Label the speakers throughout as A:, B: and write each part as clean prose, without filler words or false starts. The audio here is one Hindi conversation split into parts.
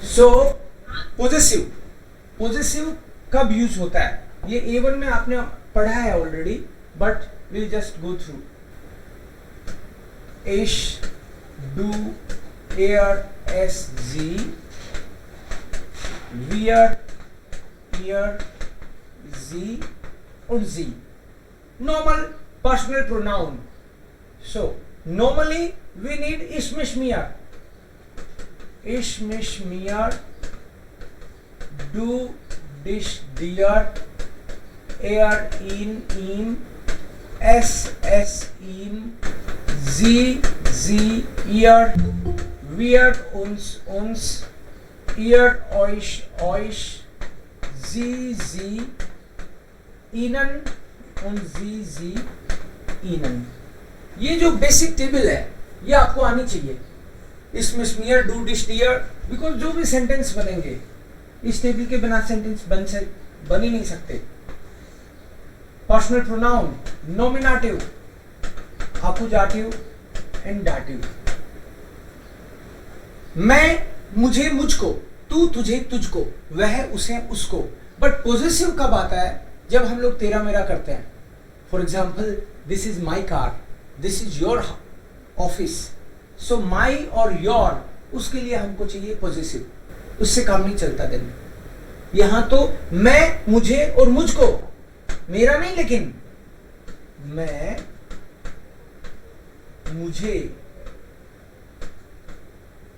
A: सो पोजेसिव कब यूज होता है? ये A1 में आपने पढ़ा है already, but will just go through. इश, डू, एयर, एस, जी, वियर, ईयर, जी और जी. Normal personal pronoun. So normally we need ishmishmiyar. Ishmishmiyar, do, dish, dear, air, in, s, in, z, ear, wear, uns, ear, oish, z, inan und जी इनन. ये जो बेसिक टेबल है ये आपको आनी चाहिए. इसमें स्मीयर, डू, डिश, डियर, बिकॉज जो भी सेंटेंस बनेंगे इस टेबल के बिना सेंटेंस बन ही नहीं सकते. Personal pronoun, nominative, accusative and dative. मैं, मुझे, मुझको, तू, तुझे, तुझको, वह, उसे, उसको. बट पॉजेसिव कब आता है? जब हम लोग तेरा मेरा करते हैं. For example, this is my car, this is your office. So my और योर, उसके लिए हमको चाहिए पॉजेसिव. उससे काम नहीं चलता दिन. यहां तो मैं, मुझे और मुझको, मेरा नहीं, लेकिन मैं, मुझे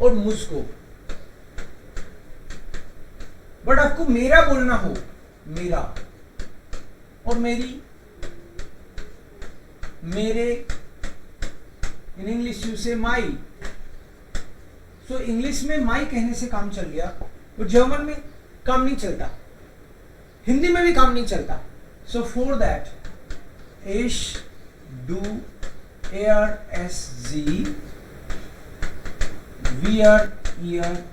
A: और मुझको. बट आपको मेरा बोलना हो, मेरा और मेरी, मेरे. इन इंग्लिश यू से माई. सो इंग्लिश में माई कहने से काम चल गया, और जर्मन में काम नहीं चलता, हिंदी में भी काम नहीं चलता. सो फॉर दैट इश, डू, एयर, एस, जी, वियर, ईयर,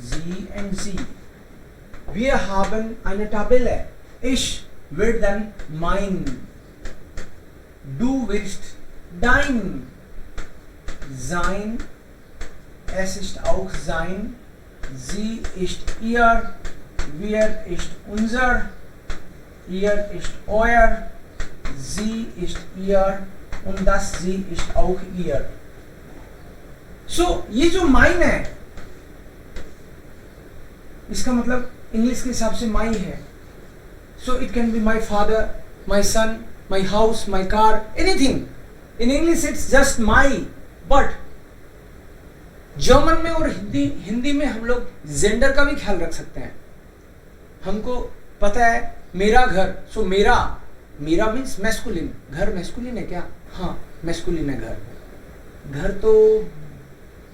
A: जी एंड जी. Wir haben eine Tabelle. Ich will dann mein. Du willst dein. Sein. Es ist auch sein. Sie ist ihr. Wir ist unser. Ihr ist euer. Sie ist ihr. Und das sie ist auch ihr. So, ये जो mine है, इसका मतलब इंग्लिश के हिसाब से माई है. So it can be my father, my son, my house, my car, anything. In English it's just my. But German में और हिंदी में हम लोग जेंडर का भी ख्याल रख सकते हैं. हमको पता है मेरा घर, सो मेरा मीन्स मैस्कुलिन. घर मैस्कुलिन है क्या? हाँ, मैस्कुलिन है घर. घर तो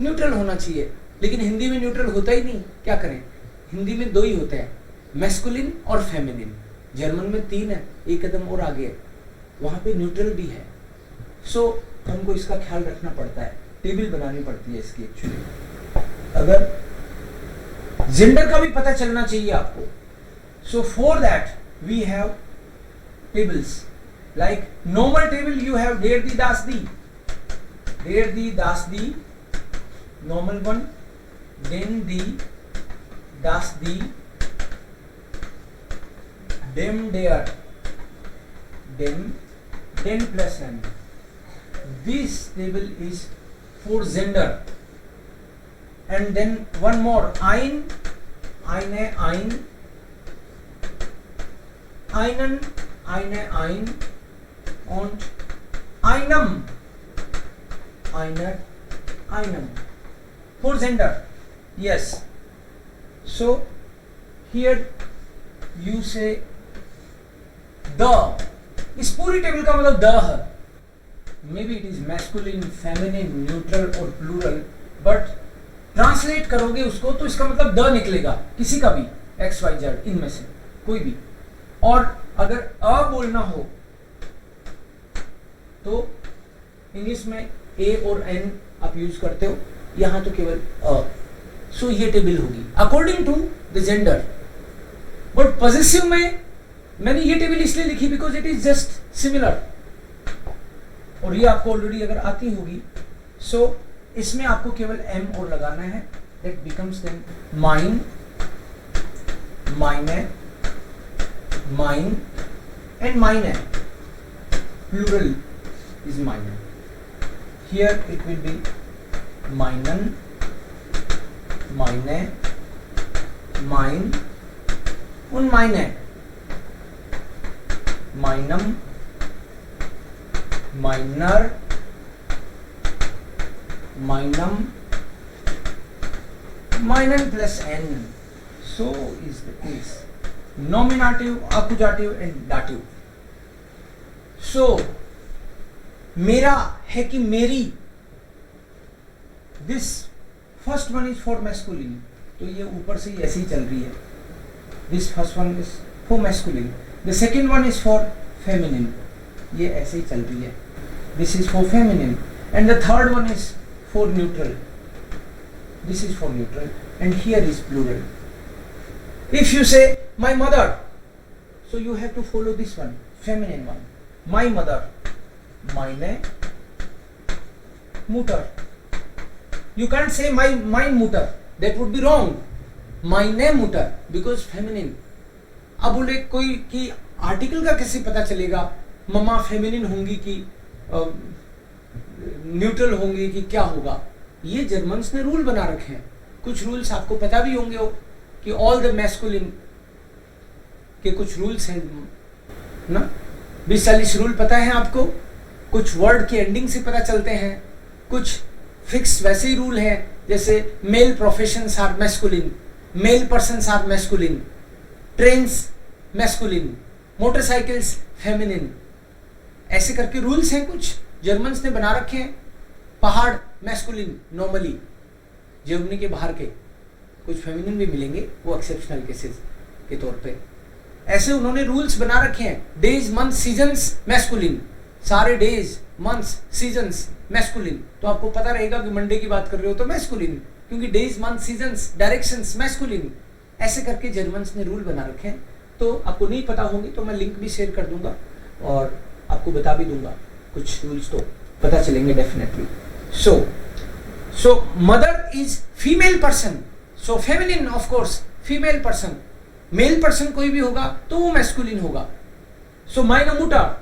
A: न्यूट्रल होना चाहिए, लेकिन हिंदी में न्यूट्रल होता ही नहीं. क्या करें? हिंदी में दो ही होते हैं, मैस्कुलिन और फेमिनिन. जर्मन में 3 है, एक कदम और आगे है, वहां पे न्यूट्रल भी है. सो हमको इसका ख्याल रखना पड़ता है, टेबल बनानी पड़ती है इसकी एक्चुअली. अगर जेंडर का भी पता चलना चाहिए आपको. So for that we have tables like normal table. You have डेर दी दास दी, डेर दी दास दी, नॉर्मल वन. देन दी, das die, dem der, dem, den plus n. This table is for gender. And then one more, ein, eine, ein, einen, eine, ein und einem, einer, einem. For gender. Yes. So here you say the. इस पूरी टेबल का मतलब द है. May be it is masculine, feminine, neutral और प्लूरल. बट ट्रांसलेट करोगे उसको तो इसका मतलब द निकलेगा, किसी का भी, एक्स वाई जेड, इनमें से कोई भी. और अगर अ बोलना हो तो इंग्लिश में ए और एन आप यूज करते हो, यहां तो केवल अ. सो ये टेबल होगी according to the gender. But possessive में मैंने ये टेबल इसलिए लिखी because it is just similar, और ये आपको ऑलरेडी अगर आती होगी. सो इसमें आपको केवल एम और लगाना है, that becomes then mine, meine, mine and meine. Plural is meine. Here it will be meinen, meine, mein und meine. Meinem, meiner, meinem, meinen plus n. So is the case. Nominative, accusative and dative. So मेरा है कि मेरी, this first one is for masculine, तो ये ऊपर से ही ऐसे ही चल रही है. This first one is for masculine. The second one is for feminine. ये ऐसे ही चल रही है. This is for feminine. And the third one is for neutral. This is for neutral. And here is plural. If you say my mother, so you have to follow this one, feminine one. My mother. Meine Mutter. You can't say mein Mutter. That would be wrong. Meine Mutter because feminine. अब बोले कोई कि आर्टिकल का कैसे पता चलेगा, मम्मा फेमिनिन होंगी कि न्यूट्रल होंगी कि क्या होगा? ये जर्मन्स ने रूल बना रखे हैं. कुछ रूल्स आपको पता भी होंगे हो कि ऑल द मैस्कुलिन के कुछ रूल्स हैं ना, 20-40 रूल पता है आपको. कुछ वर्ड की एंडिंग से पता चलते हैं, कुछ फिक्स वैसे ही रूल हैं, जैसे male professions are masculine, male persons are masculine, trains masculine, motorcycles feminine. ऐसे करके रूल्स हैं कुछ जर्मन्स ने बना रखे हैं. पहाड़ मैस्कुलिन नॉर्मली, जर्मनी के बाहर के. कुछ फेमिनिन भी मिलेंगे, वो एक्सेप्शनल केसेस के तौर पे. ऐसे उन्होंने रूल्स बना रखे हैं. डेज मंथ सीजन्स मैस्कुलिन, सारे डेज मंथ्स सीजन्स मैस्कुलिन. तो आपको पता रहेगा कि मंडे की बात कर रहे हो तो मैस्कुलिन, क्योंकि days month seasons directions masculine. ऐसे करके जर्मन्स ने रूल बना रखे हैं. तो आपको नहीं पता होंगे तो मैं लिंक भी शेयर कर दूंगा और आपको बता भी दूंगा. कुछ रूल्स तो पता चलेंगे definitely. So mother is female person, so feminine of course female person. Male person कोई भी होगा तो वो मैस्कुलिन होगा. सो माइने मुटर.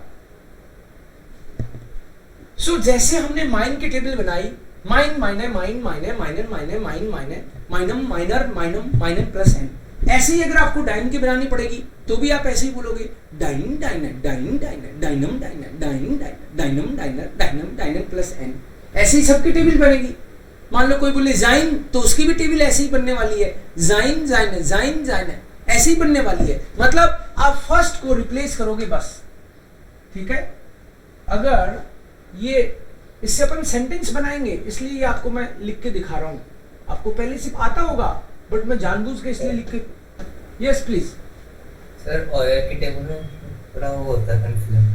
A: सो जैसे हमने माइन की टेबल बनाई, माइन माइने माइन माइने माइनन माइने माइन माइने माइनम माइनर माइनम माइनन प्लस एन. ऐसे ही अगर आपको डाइन की बनानी पड़ेगी तो भी आप ऐसे ही बोलोगे, डाइन डाइनर डाइन डाइनर डाइनम डाइनर डाइन डाइनर डाइनम डाइनर डाइनम डाइनर प्लस एन. ऐसे ही सबकी टेबल बनेगी. मान लो कोई बोले जाइन, तो उसकी भी टेबल ऐसे ही बनने वाली है. जाइन जाइन जाइन जाइन ऐसे ही बनने वाली है. मतलब आप फर्स्ट को रिप्लेस करोगे बस. ठीक है. अगर ये इससे अपन सेंटेंस बनाएंगे, इसलिए ये आपको मैं लिख के दिखा रहा हूं. आपको पहले सिर्फ आता होगा बट मैं जानबूझ के इसलिए लिख के. Yes please
B: sir. ऑयर की टेबल में थोड़ा वो होता है कंफ्यूजन.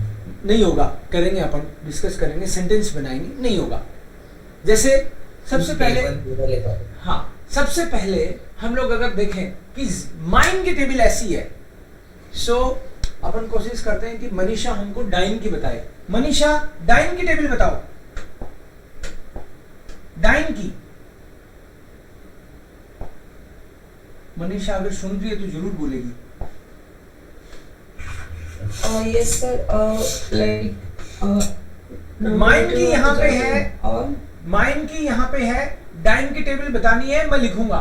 A: नहीं होगा, करेंगे अपन, डिस्कस करेंगे, सेंटेंस बनाएंगे. नहीं होगा. जैसे सबसे पहले, हाँ सबसे पहले हम लोग अगर देखें कि माइन की टेबल ऐसी है, सो अपन कोशिश करते हैं कि मनीषा हमको डाइन की बताए. मनीषा डाइन की टेबल बताओ. डाइन की. मनीषा अगर सुन रही है तो जरूर बोलेगी.
C: Yes sir.
A: माइन की यहाँ पे है, माइन की यहाँ पे है. डाइन की टेबल बतानी है, मैं लिखूंगा.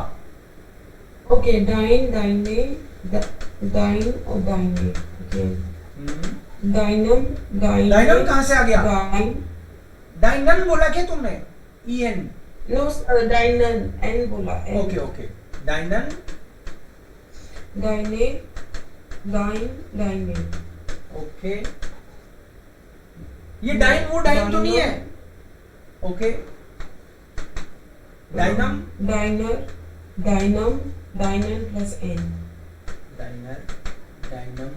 C: ओके. डाइन डाइने डाइन और डाइने. ओके. डाइनम डाइन.
A: डाइनम कहाँ से आ गया?
C: डाइन.
A: डाइनन बोला क्या तुमने? EN.
C: नो डाइनन, एन बोला.
A: Okay okay. डाइनन
C: डाइने डाइन डाइने.
A: ओके. ये डाइन वो डाइन तो नहीं है. ओके. डाइनम
C: डाइनर डाइनम डाइनन प्लस एन.
A: डाइनर डाइनम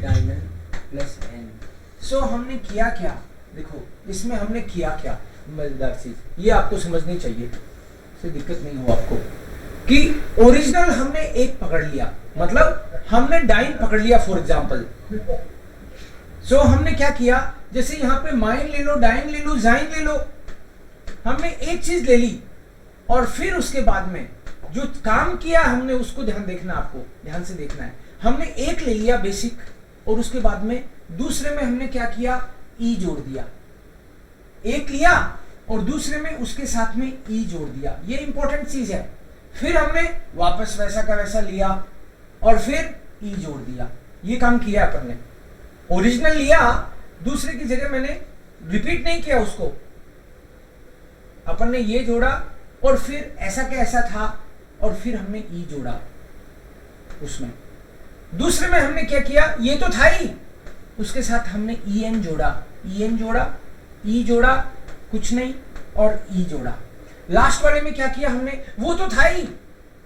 A: डाइनन प्लस एन. सो हमने किया क्या? देखो इसमें हमने किया क्या मजेदार चीज, ये आपको समझनी चाहिए, इससे दिक्कत नहीं हो आपको. कि ओरिजिनल हमने एक पकड़ लिया, मतलब हमने डाइन पकड़ लिया फॉर एग्जांपल. सो हमने क्या किया, जैसे यहाँ पे माइन ले लो, डाइन ले लो, जाइन ले लो, हमने एक चीज ले ली. और फिर उसके बाद में जो काम किया हमने उसको ध्यान से देखना है। हमने एक ले लिया बेसिक और उसके बाद में दूसरे में हमने क्या किया, ई जोड़ दिया। एक लिया और दूसरे में उसके साथ में ई जोड़ दिया, ये इंपॉर्टेंट चीज है। फिर हमने वापस वैसा का वैसा लिया और फिर ई जोड़ दिया, ये काम किया अपन ने। ओरिजिनल लिया, दूसरे की जगह मैंने रिपीट नहीं किया उसको, अपन ने ये जोड़ा और फिर ऐसा का ऐसा था और फिर हमने ई जोड़ा उसमें। दूसरे में हमने क्या किया, ये तो था ही, उसके साथ हमने ई एन जोड़ा, ई जोड़ा कुछ नहीं और ई जोड़ा। लास्ट वाले में क्या किया हमने, वो तो था ही,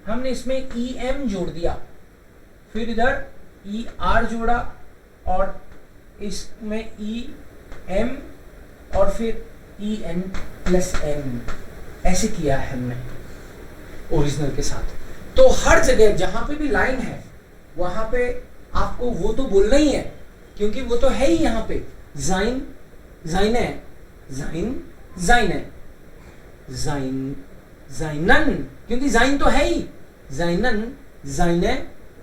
A: हमने इसमें ई एम जोड़ दिया, फिर इधर ई आर जोड़ा और इसमें ई एम और फिर ई एन प्लस एन, ऐसे किया है हमने ओरिजिनल के साथ। तो हर जगह जहां पे भी लाइन है वहां पे आपको वो तो बोलना ही है, क्योंकि वो तो है ही यहाँ पे, जाइन जाइने, जाइन जाइने, जाइन जाइनन, क्योंकि जाइन तो है ही, जाइनन जाइने,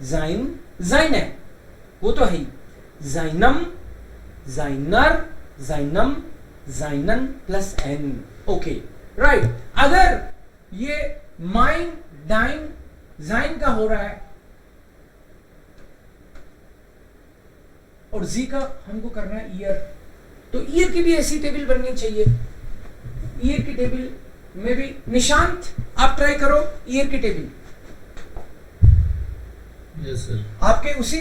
A: जाइन जाइने, वो तो है ही। जाइनम जाइनर, जाइनम जाइनन प्लस एन, ओके राइट। अगर ये माइन डाइन जाइन का हो रहा है और जी का हमको करना है ईयर, तो ईयर की भी ऐसी टेबल बननी चाहिए। ईयर की टेबल में भी निशांत आप ट्राई करो ईयर की टेबल।
B: Yes sir.
A: आपके उसी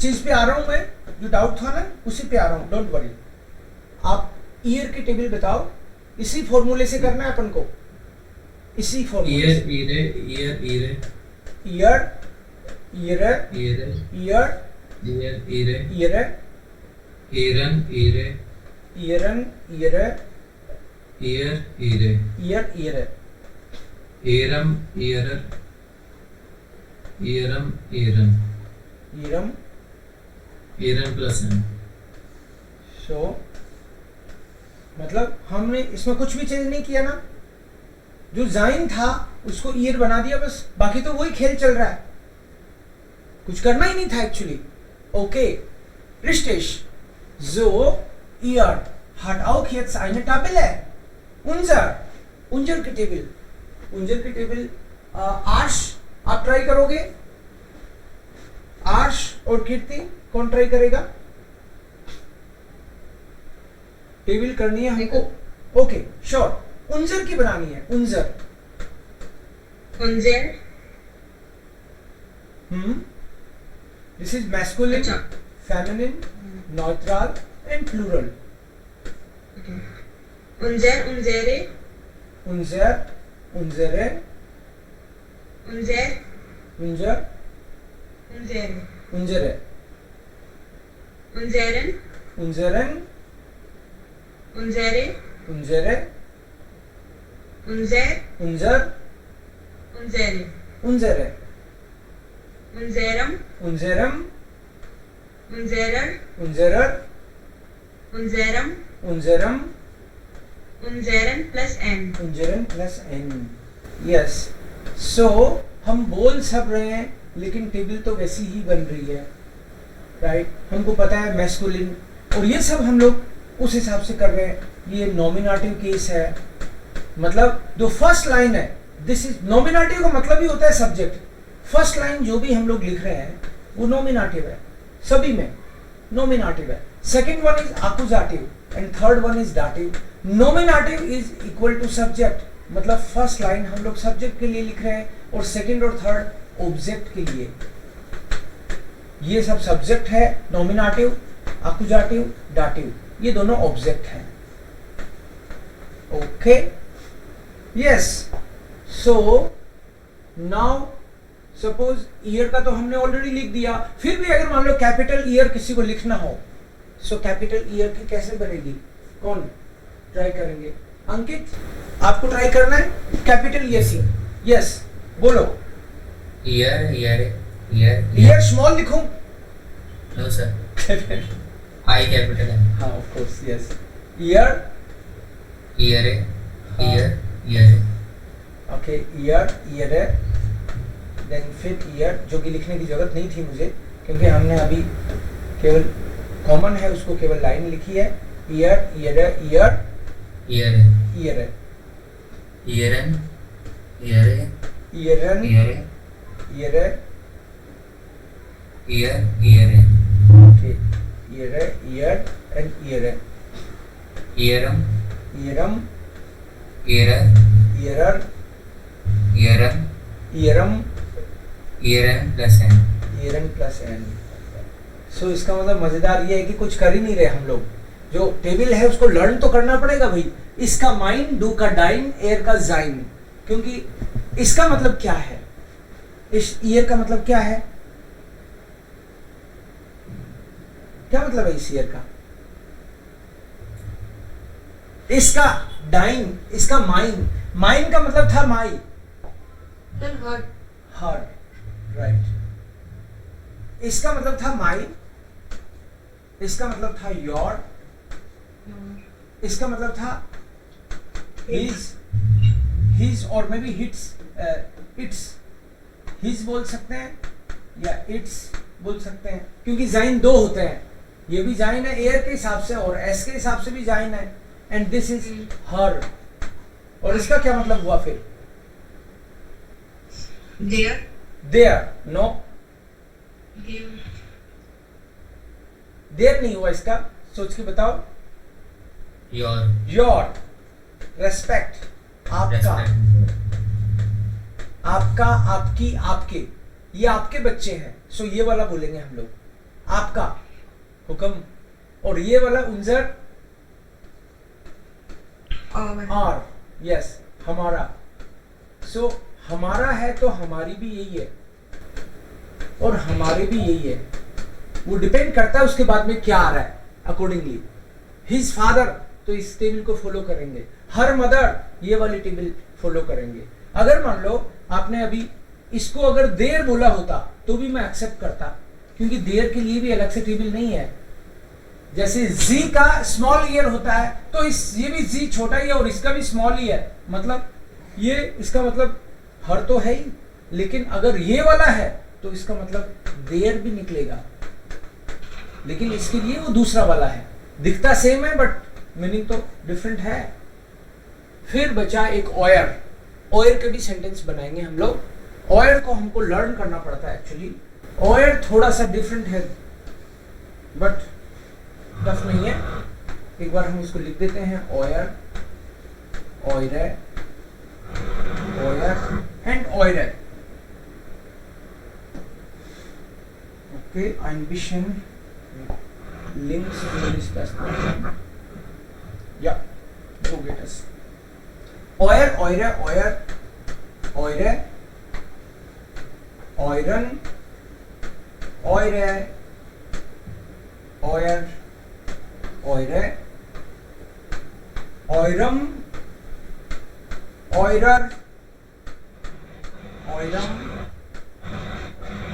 A: चीज पे आ रहा हूं मैं, जो डाउट था ना उसी पे आ रहा हूं, डोंट वरी। आप ईयर की टेबल बताओ, इसी फॉर्मूले से करना है अपन को, इसी फॉर्मूले
B: ईयर ईरे ईयर ईरे
A: ईयर ईयर
B: ईरे
A: ईयर
B: ईयर ईरे
A: ईयर
B: ईरन ईरे
A: ईरन ईयर
B: ईयर ईरे
A: ईयर ईयर
B: ईरम ईरर ईरम ईरन
A: ईरम
B: ईरन प्लस एन।
A: सो मतलब हमने इसमें कुछ भी चेंज नहीं किया ना, जो जाइन था उसको ईयर बना दिया बस, बाकी तो वही खेल चल रहा है, कुछ करना ही नहीं था actually. Okay richtig, so ihr hat auch jetzt eine Tabelle, unser की टेबल आर्श आप ट्राई करोगे, आर्श और कीर्ति कौन ट्राई करेगा, टेबल करनी है हमको, ओके श्योर। उंजर की बनानी है, उंजर this is masculine, feminine, neutral and plural.
C: unser unsere
A: उंजर उंजरे
C: unser
A: उंजर
C: unsere
A: उंजरे
C: unseren
A: उंजरन
C: unsere
A: उंजरे
C: unser
A: उंजर
C: unsere
A: उंजरे
C: unserem
A: उंजरम
C: unserer
A: उंजरर
C: unserem
A: उंजरम
C: unseren plus n।
A: उंजरन प्लस एन, यस। सो हम बोल सब रहे हैं लेकिन टेबल तो वैसी ही बन रही है, राइट। हमको पता है मैस्कुलिन और ये सब हम लोग उस हिसाब से कर रहे हैं। ये नॉमिनेटिव केस है, मतलब जो फर्स्ट लाइन है, दिस इज नॉमिनेटिव का मतलब ही होता है सब्जेक्ट। फर्स्ट लाइन जो भी हम लोग लिख रहे हैं वो नॉमिनेटिव है, सभी में नॉमिनेटिव है। Second one is accusative and third one is dative. Nominative is equal to subject, मतलब फर्स्ट लाइन हम लोग सब्जेक्ट के लिए लिख रहे हैं और सेकंड और थर्ड ऑब्जेक्ट के लिए। ये सब सब्जेक्ट है, नॉमिनेटिव, एक्यूजेटिव, दाटिव, ये दोनों ऑब्जेक्ट हैं। Okay, yes. So now suppose year का तो हमने ऑलरेडी लिख दिया, फिर भी अगर मान लो कैपिटल ईयर किसी को लिखना हो, सो कैपिटल ईयर की कैसे बनेगी, कौन ट्राई करेंगे? अंकित, आपको ट्राई करना है कैपिटल ईयर सी। यस, बोलो।
B: ईयर ईयर ईयर
A: ईयर स्मॉल लिखूं?
B: नो सर, आई कैपिटल है।
A: हाँ ऑफ कोर्स, यस। ईयर
B: ईयर ईयर ईयर
A: ओके, ईयर, ईयर, देन फिर ईयर, जो कि लिखने की जरूरत नहीं थी मुझे, क्योंकि हमने अभी केवल कॉमन है उसको केवल लाइन लिखी है। ईयर, ईयर, ईयर,
B: ईयर,
A: ईयर,
B: ईयरन, ईयर,
A: ईयरन,
B: ईयर,
A: ईयर,
B: ईयर, ईयर,
A: ओके, ईयर, ईयर एंड ईयर,
B: ईयरम,
A: ईयरम,
B: ईयर,
A: ईयरर,
B: ईयरम,
A: ईयरम,
B: ईयरन प्लस एन।
A: ईयरन प्लस एन। सो इसका मतलब मजेदार ये है कि कुछ कर ही नहीं रहे हम लोग, जो टेबल है उसको लर्न तो करना पड़ेगा भाई। इसका माइन, डू का डाइन, एयर का जाइन, क्योंकि इसका मतलब क्या है, इस ईयर का मतलब क्या है, क्या मतलब है इस ईयर का, इसका डाइन, इसका माइन, माइन का मतलब था माई, हर, राइट। इसका मतलब था माई, इसका मतलब था योर, इसका मतलब था हिज और may be hits, it's, his बोल सकते हैं या इट्स बोल सकते हैं, क्योंकि जाइन दो होते हैं, ये भी जाइन है एयर के हिसाब से और एस के हिसाब से भी जाइन है, एंड दिस इज हर। और इसका क्या मतलब हुआ फिर,
C: देयर,
A: देयर, नो, देयर नहीं हुआ इसका, सोच के बताओ।
B: योर,
A: योर, रेस्पेक्ट, आपका, आपका, आपकी, आपके, ये आपके बच्चे हैं, सो ये वाला बोलेंगे हम लोग, आपका हुक्म, और ये वाला उनजर, आर, यस, हमारा। सो हमारा है तो हमारी भी यही है और हमारे भी यही है, वो डिपेंड करता है उसके बाद में क्या आ रहा है अकॉर्डिंगली। हिज फादर, तो इस टेबल को फॉलो करेंगे, हर मदर, ये वाली टेबल फॉलो करेंगे। अगर मान लो आपने अभी इसको अगर देर बोला होता तो भी मैं एक्सेप्ट करता, क्योंकि देर के लिए भी अलग से टेबल नहीं है। जैसे जी का स्मॉल ईयर होता है तो ये भी जी छोटा ही है और इसका भी स्मॉल ही है, मतलब ये इसका मतलब हर तो है ही, लेकिन अगर ये वाला है तो इसका मतलब देर भी निकलेगा, लेकिन इसके लिए वो दूसरा वाला है, दिखता सेम है बट मीनिंग तो डिफरेंट है। फिर बचा एक ऑयर, ऑयर के भी सेंटेंस बनाएंगे हम लोग। ऑयर को हमको लर्न करना पड़ता है एक्चुअली, ऑयर थोड़ा सा डिफरेंट है बट टफ नहीं है। एक बार हम इसको लिख देते हैं, ऑयर, ऑयरे, ऑयर एंड ऑयरे। Okay, ein bisschen links ist das. Ja, so geht es. Euer, eure, euer, eure, euren, eure, euer, eure, eurem, eurer, eurem,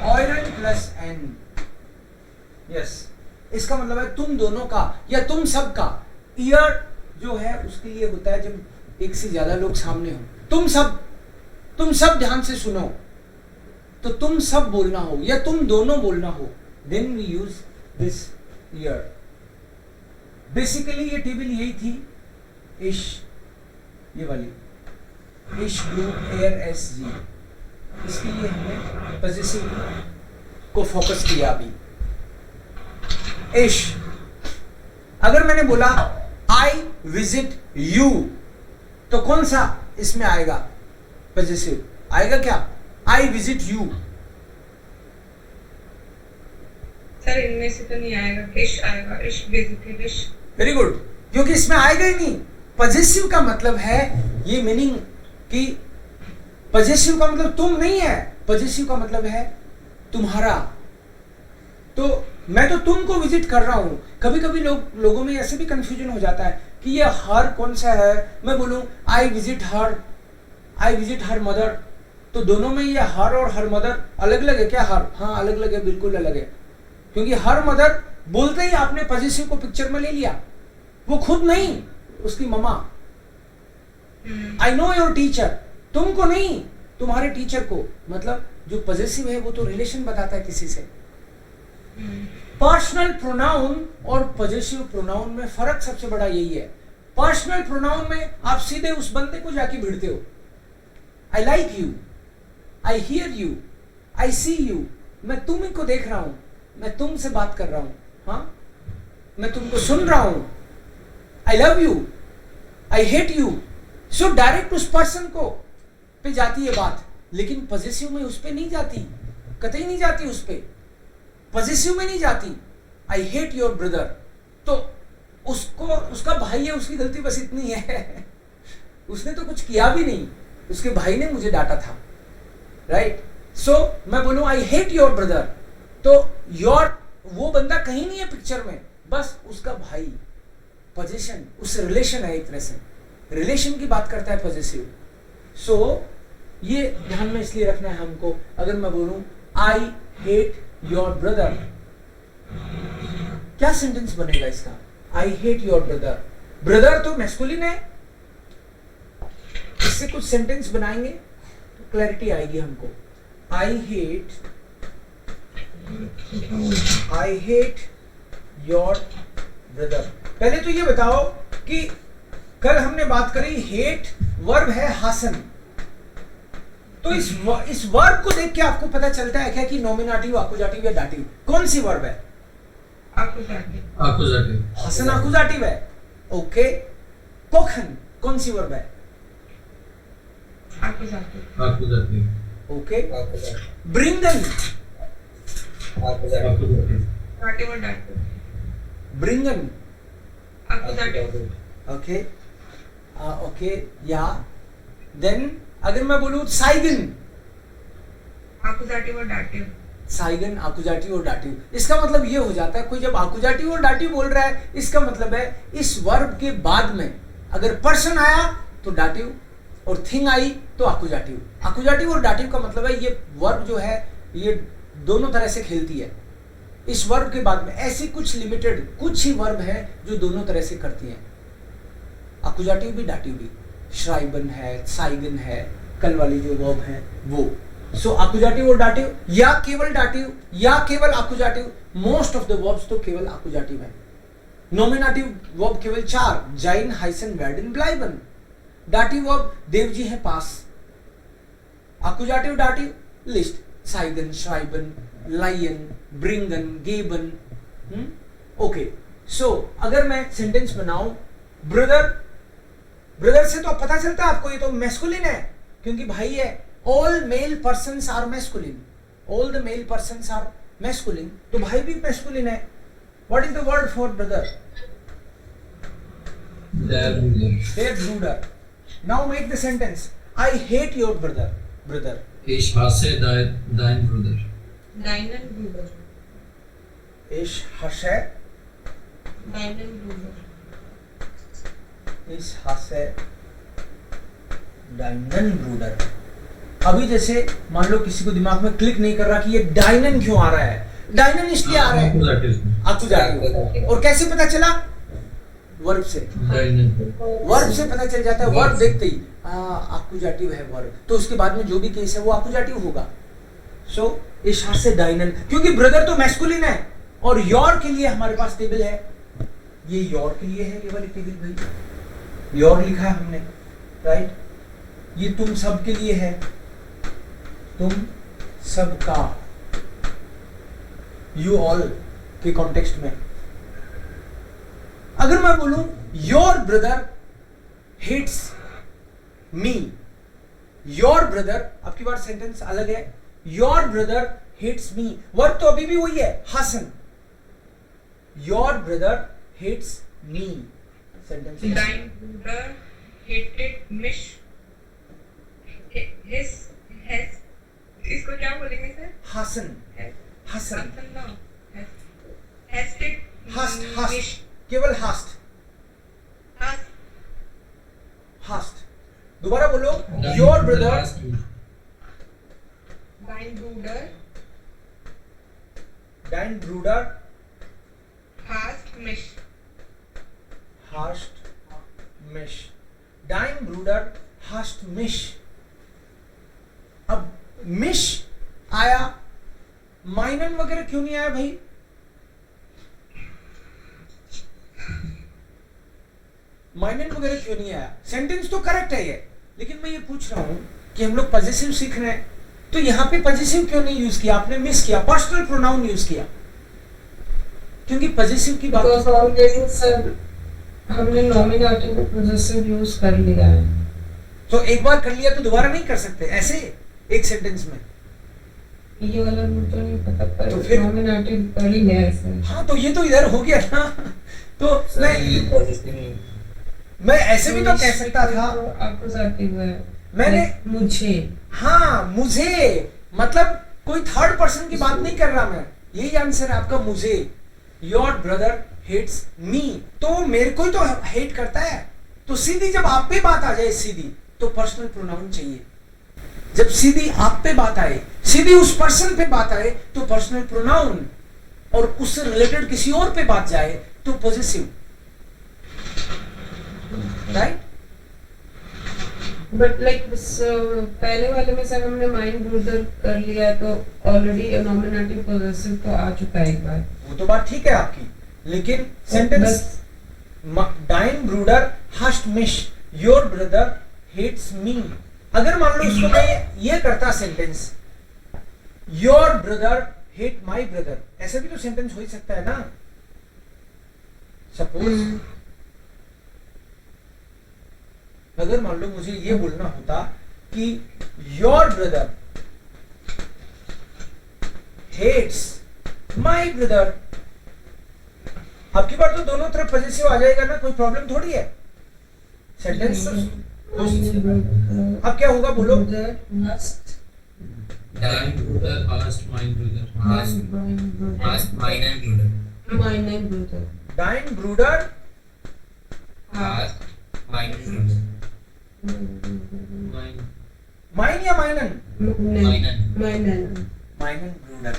A: euren plus n। Yes, इसका मतलब है तुम दोनों का या तुम सब का। ईयर जो है उसके लिए होता है जब एक से ज्यादा लोग सामने हो, तुम सब ध्यान से सुनो, तो तुम सब बोलना हो या तुम दोनों बोलना हो, देन वी यूज दिस ईयर। बेसिकली ये टेबल यही थी, इश, ये वाली इश, ब्लू, एयर, एस, जी। इसके लिए हमने पॉजेसिव को फोकस किया अभी। इश, अगर मैंने बोला आई विजिट यू तो कौन सा इसमें आएगा, पॉजेसिव आएगा क्या, आई विजिट यू?
C: सर इनमें से तो नहीं आएगा, इश आएगा, इश विजिटेड, इश।
A: वेरी गुड, क्योंकि इसमें आएगा ही नहीं। पॉजेसिव का मतलब है ये मीनिंग कि पॉजेसिव का मतलब तुम नहीं है, पॉजेसिव का मतलब है तुम्हारा। तो मैं तो तुमको विजिट कर रहा हूं। कभी कभी लोगों में ऐसे भी कंफ्यूजन हो जाता है कि ये हर कौन सा है। मैं बोलूं आई विजिट हर मदर, तो दोनों में ये हर और हर मदर अलग अलग है क्या? हर, हाँ अलग अलग है, बिल्कुल अलग है, क्योंकि हर मदर बोलते ही आपने पॉजेसिव को पिक्चर में ले लिया, वो खुद नहीं, उसकी mama. I know your teacher, तुमको नहीं, तुम्हारे टीचर को। मतलब जो पॉजेसिव है वो तो रिलेशन बताता है किसी से। पर्सनल प्रोनाउन और पॉजेसिव प्रोनाउन में फर्क सबसे बड़ा यही है। पर्सनल प्रोनाउन में आप सीधे उस बंदे को जाके भिड़ते हो। I like you, I hear you, I see you. मैं तुम्ही को देख रहा हूं, मैं तुमसे बात कर रहा हूं, हाँ, मैं तुमको सुन रहा हूं। I love you, I hate you. So direct उस पर्सन को पे जाती है बात, लेकिन पॉजेसिव में उस पे नहीं जाती, कतई नहीं जाती उस पे, पॉजेसिव में नहीं जाती। आई हेट योर ब्रदर, तो उसको, उसका भाई है, उसकी गलती बस इतनी है उसने तो कुछ किया भी नहीं, उसके भाई ने मुझे डांटा था, राइट। सो मैं बोलूं आई हेट योर ब्रदर, तो योर वो बंदा कहीं नहीं है पिक्चर में, बस उसका भाई। पोजीशन उस रिलेशन है, एक तरह से रिलेशन की बात करता है पॉजेसिव। सो ये ध्यान में इसलिए रखना है हमको। अगर मैं बोलूं आई हेट योर ब्रदर, क्या सेंटेंस बनेगा इसका? आई हेट योर ब्रदर। ब्रदर तो मैस्कुलिन है, इससे कुछ सेंटेंस बनाएंगे तो क्लैरिटी आएगी हमको। आई हेट योर ब्रदर। पहले तो ये बताओ कि कल हमने बात करी हेट वर्ब है हासन, तो इस वर्ब को देख के आपको पता चलता है क्या कि नॉमिनेटिव, आकुजाटिव या डाटिव? कौन सी वर्ब है?
B: आकुजाटिव।
A: हासन आकुजाटिव है, ओके। कोखन कौन सी वर्ब है?
B: आकुजाटिव।
A: ओके। ब्रिंगन, ब्रिंगन, ओके, ओके, या देन अगर मैं बोलूं साइगन,
C: आकुजाटिव और डाटिव।
A: साइगन आकुजाटिव और डाटिव। इसका मतलब ये हो जाता है, कोई जब आकुजाटिव और डाटिव बोल रहा है, इसका मतलब है इस वर्ब के बाद में अगर पर्सन आया तो डाटिव और थिंग आई तो आकुजाटिव। आकुजाटिव और डाटिव का मतलब है ये वर्ब जो है ये दोनों तरह से खेलती है। इस वर्ब के बाद में ऐसी कुछ लिमिटेड कुछ ही वर्ब है जो दोनों तरह से करती हैं, आकुजाटिव भी डाटिव भी। श्राइबन है, साइगन है, कल वाली जो वर्ब है वो। सो आकुजाटिव और डाटिव, या केवल डाटिव या केवल आकुजाटिव। मोस्ट ऑफ द वर्ब्स तो केवल आकुजाटिव है। नॉमिनेटिव वर्ब केवल 4, जाइन, हाइसन, वेर्डन, ब्लाइबन। डाटिव वर्ब देवजी है पास। आकुजाटिव dative list, Saigon, श्राइबन, lion, ब्रिंगन, गेबन। Okay, सो अगर मैं सेंटेंस बनाऊं ब्रदर, ब्रदर से तो पता चलता है आपको ये तो मैस्कुलिन है क्योंकि भाई है। All male persons are masculine, all the male persons are masculine, तो भाई भी मैस्कुलिन है। What is the word for brother? देयर ब्रूडर। Now make the sentence, I hate your brother. Brother,
B: Ich hasse dein Bruder.
C: Deinen Bruder.
A: ich hasse
C: Deinen Bruder.
A: ich hasse deinen Bruder। अभी जैसे मान लो किसी को दिमाग में क्लिक नहीं कर रहा कि ये डाइनन क्यों आ रहा है, डाइनन इसलिए आ रहा है आकुजाटिव। और कैसे पता चला? वर्ब से, वर्ब से पता चल जाता है। वर्ब देखते ही आकुजाटिव है वर्ब, तो उसके बाद में जो भी केस है वो आकुजाटिव होगा। सो इस हाथ से डाइनन, क्योंकि ब्रदर तो मैस्कुलिन है और योर के लिए हमारे पास टेबल है, ये योर के लिए है, ये वाली टेबल भाई योर लिखा है हमने, राइट। ये तुम सब के लिए है, तुम सबका, यू ऑल के कॉन्टेक्स्ट में। अगर मैं बोलूं your brother hates me, your brother, आपकी बार सेंटेंस अलग है। Your brother hates me, verb तो अभी भी वही है, हासन। Your brother hates me, sentence.
C: Dein Bruder hated mich. इसको क्या बोलेंगे सर?
A: हासन, हासन, हास्ट, हास्ट, केवल हास्ट, हास्ट। दोबारा बोलो, your brother,
C: Dein Bruder
A: dein Bruder
C: hasst mich.
A: hasst mich, dein Bruder hasst mich, मिश आया, माइनन वगैरह क्यों नहीं आया भाई? माइनन वगैरह क्यों नहीं आया? सेंटेंस तो करेक्ट है ये, लेकिन मैं ये पूछ रहा हूं कि हम लोग पॉजिटिव सीख रहे हैं, तो यहाँ पे पॉजिटिव क्यों नहीं यूज किया? आपने मिस किया, पर्सनल प्रोनाउन यूज किया, क्योंकि पॉजिटिव की बात
C: सर हमने नॉमिनेटिव पॉजिटिव यूज कर लिया है।
A: तो एक बार कर लिया तो दोबारा नहीं कर सकते ऐसे एक सेंटेंस में?
C: ये वाला मुझे नहीं पता, पर
A: तो फिर
C: नॉमिनेटिव कर ही है ऐसे।
A: हाँ, तो ये तो इधर हो गया ना। तो मैं ऐसे भी तो कह सकता था,
C: अपोजिटिव है
A: मैंने
C: मुझे,
A: हाँ मुझे, मतलब कोई थर्ड पर्सन की बात नहीं कर रहा मैं, यही आंसर है आपका, मुझे। योर ब्रदर हेट्स मी, तो मेरे को ही तो हेट करता है, तो सीधी जब आप पे बात आ जाए सीधी, तो पर्सनल प्रोनाउन चाहिए। जब सीधी आप पे बात आए, सीधी उस पर्सन पे बात आए, तो पर्सनल प्रोनाउन, और उससे रिलेटेड किसी और पे बात जाए तो पॉजिटिव, राइट?
C: बट लाइक पहले वाले में सर हमने माइंड ब्रूडर कर लिया, तो ऑलरेडी नॉमिनेटिव पॉजिटिव तो आ चुका है एक बार।
A: वो तो बात ठीक है आपकी, लेकिन सेंटेंस डाइन ब्रूडर हस्ट मिश योर ब्रदर हेट्स मी, अगर मान लो उसको मैं ये करता sentence, your brother hate my brother, ऐसा भी तो सेंटेंस हो ही सकता है ना। सपोज अगर मान लो मुझे ये बोलना होता कि your brother hates my brother, आपकी बार तो दोनों तरफ पॉजिटिव आ जाएगा ना, कोई प्रॉब्लम थोड़ी है। सेंटेंस अब क्या होगा बोलो? डाइन ब्रूडर माइन या माइनन? माइनन ब्रूडर।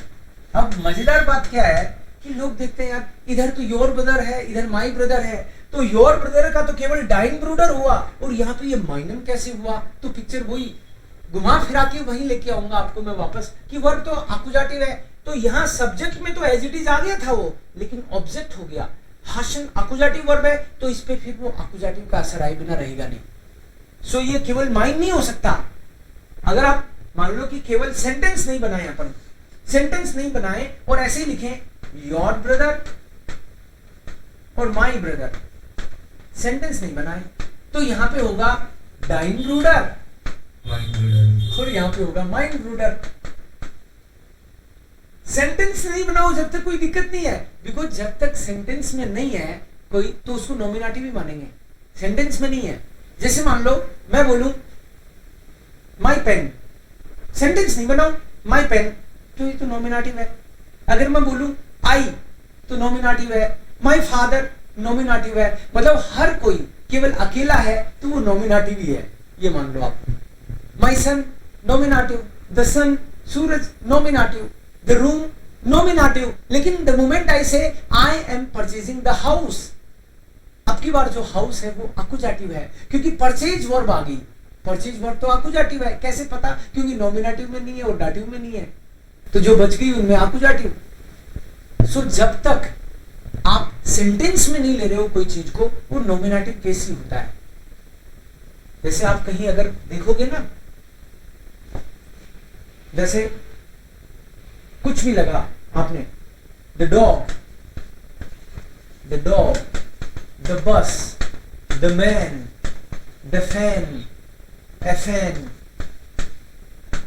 A: अब मजेदार बात क्या है कि लोग देखते हैं यार, इधर तो योर ब्रदर है, इधर माई ब्रदर है, तो योर ब्रदर का तो केवल डाइन ब्रूडर हुआ, और यहाँ पे ये माइनन कैसे हुआ? तो पिक्चर वही घुमा फिरा के वही लेके आऊंगा आपको मैं वापस, कि वर्ब तो अकुजाटिव है, तो यहाँ सब्जेक्ट में तो एज इट इज आ गया था वो, लेकिन ऑब्जेक्ट हो गया। हासन अकुजाटिव वर्ब है, तो इस पे फिर वो अकुजाटिव का असर आए बिना रहेगा नहीं। सो ये केवल माइन नहीं हो सकता। अगर आप मान लो कि केवल सेंटेंस नहीं बनाए, अपन सेंटेंस नहीं बनाए और ऐसे ही लिखें योर ब्रदर और माई ब्रदर, सेंटेंस नहीं बनाए, तो यहां पे होगा डाइन ब्रूडर और यहां पे होगा माइन ब्रूडर। सेंटेंस नहीं बनाओ जब तक कोई दिक्कत नहीं है, बिकॉज जब तक सेंटेंस में नहीं है कोई, तो उसको नॉमिनेटिव ही मानेंगे। सेंटेंस में नहीं है, जैसे मान लो मैं बोलूं माई पेन, सेंटेंस नहीं बनाऊं माई पेन, तो ये तो नॉमिनेटिव है। अगर मैं बोलूं आई, तो नॉमिनेटिव है। माई फादर नॉमिनेटिव है, मतलब हर कोई, केवल अकेला है तो वो नॉमिनेटिव ही है, ये मान लो आप। My son nominative, the son सूरज नॉमिनेटिव, द रूम नॉमिनेटिव, लेकिन the moment I say I am purchasing the house, अब की बार जो हाउस है वो अकुजाटिव है, क्योंकि परचेज वर्ब आ गई। परचेज वर्ब तो अकुजाटिव है, कैसे पता? क्योंकि नॉमिनेटिव में नहीं है और डाटिव में नहीं है, तो जो बच गई उनमें अकुजाटिव। सो जब तक आप सेंटेंस में नहीं ले रहे हो कोई चीज को, वो नॉमिनेटिव केस ही होता है। जैसे आप कहीं अगर देखोगे ना, जैसे कुछ भी लगा आपने, the dog, the dog, the bus, the man, the fan, a fan,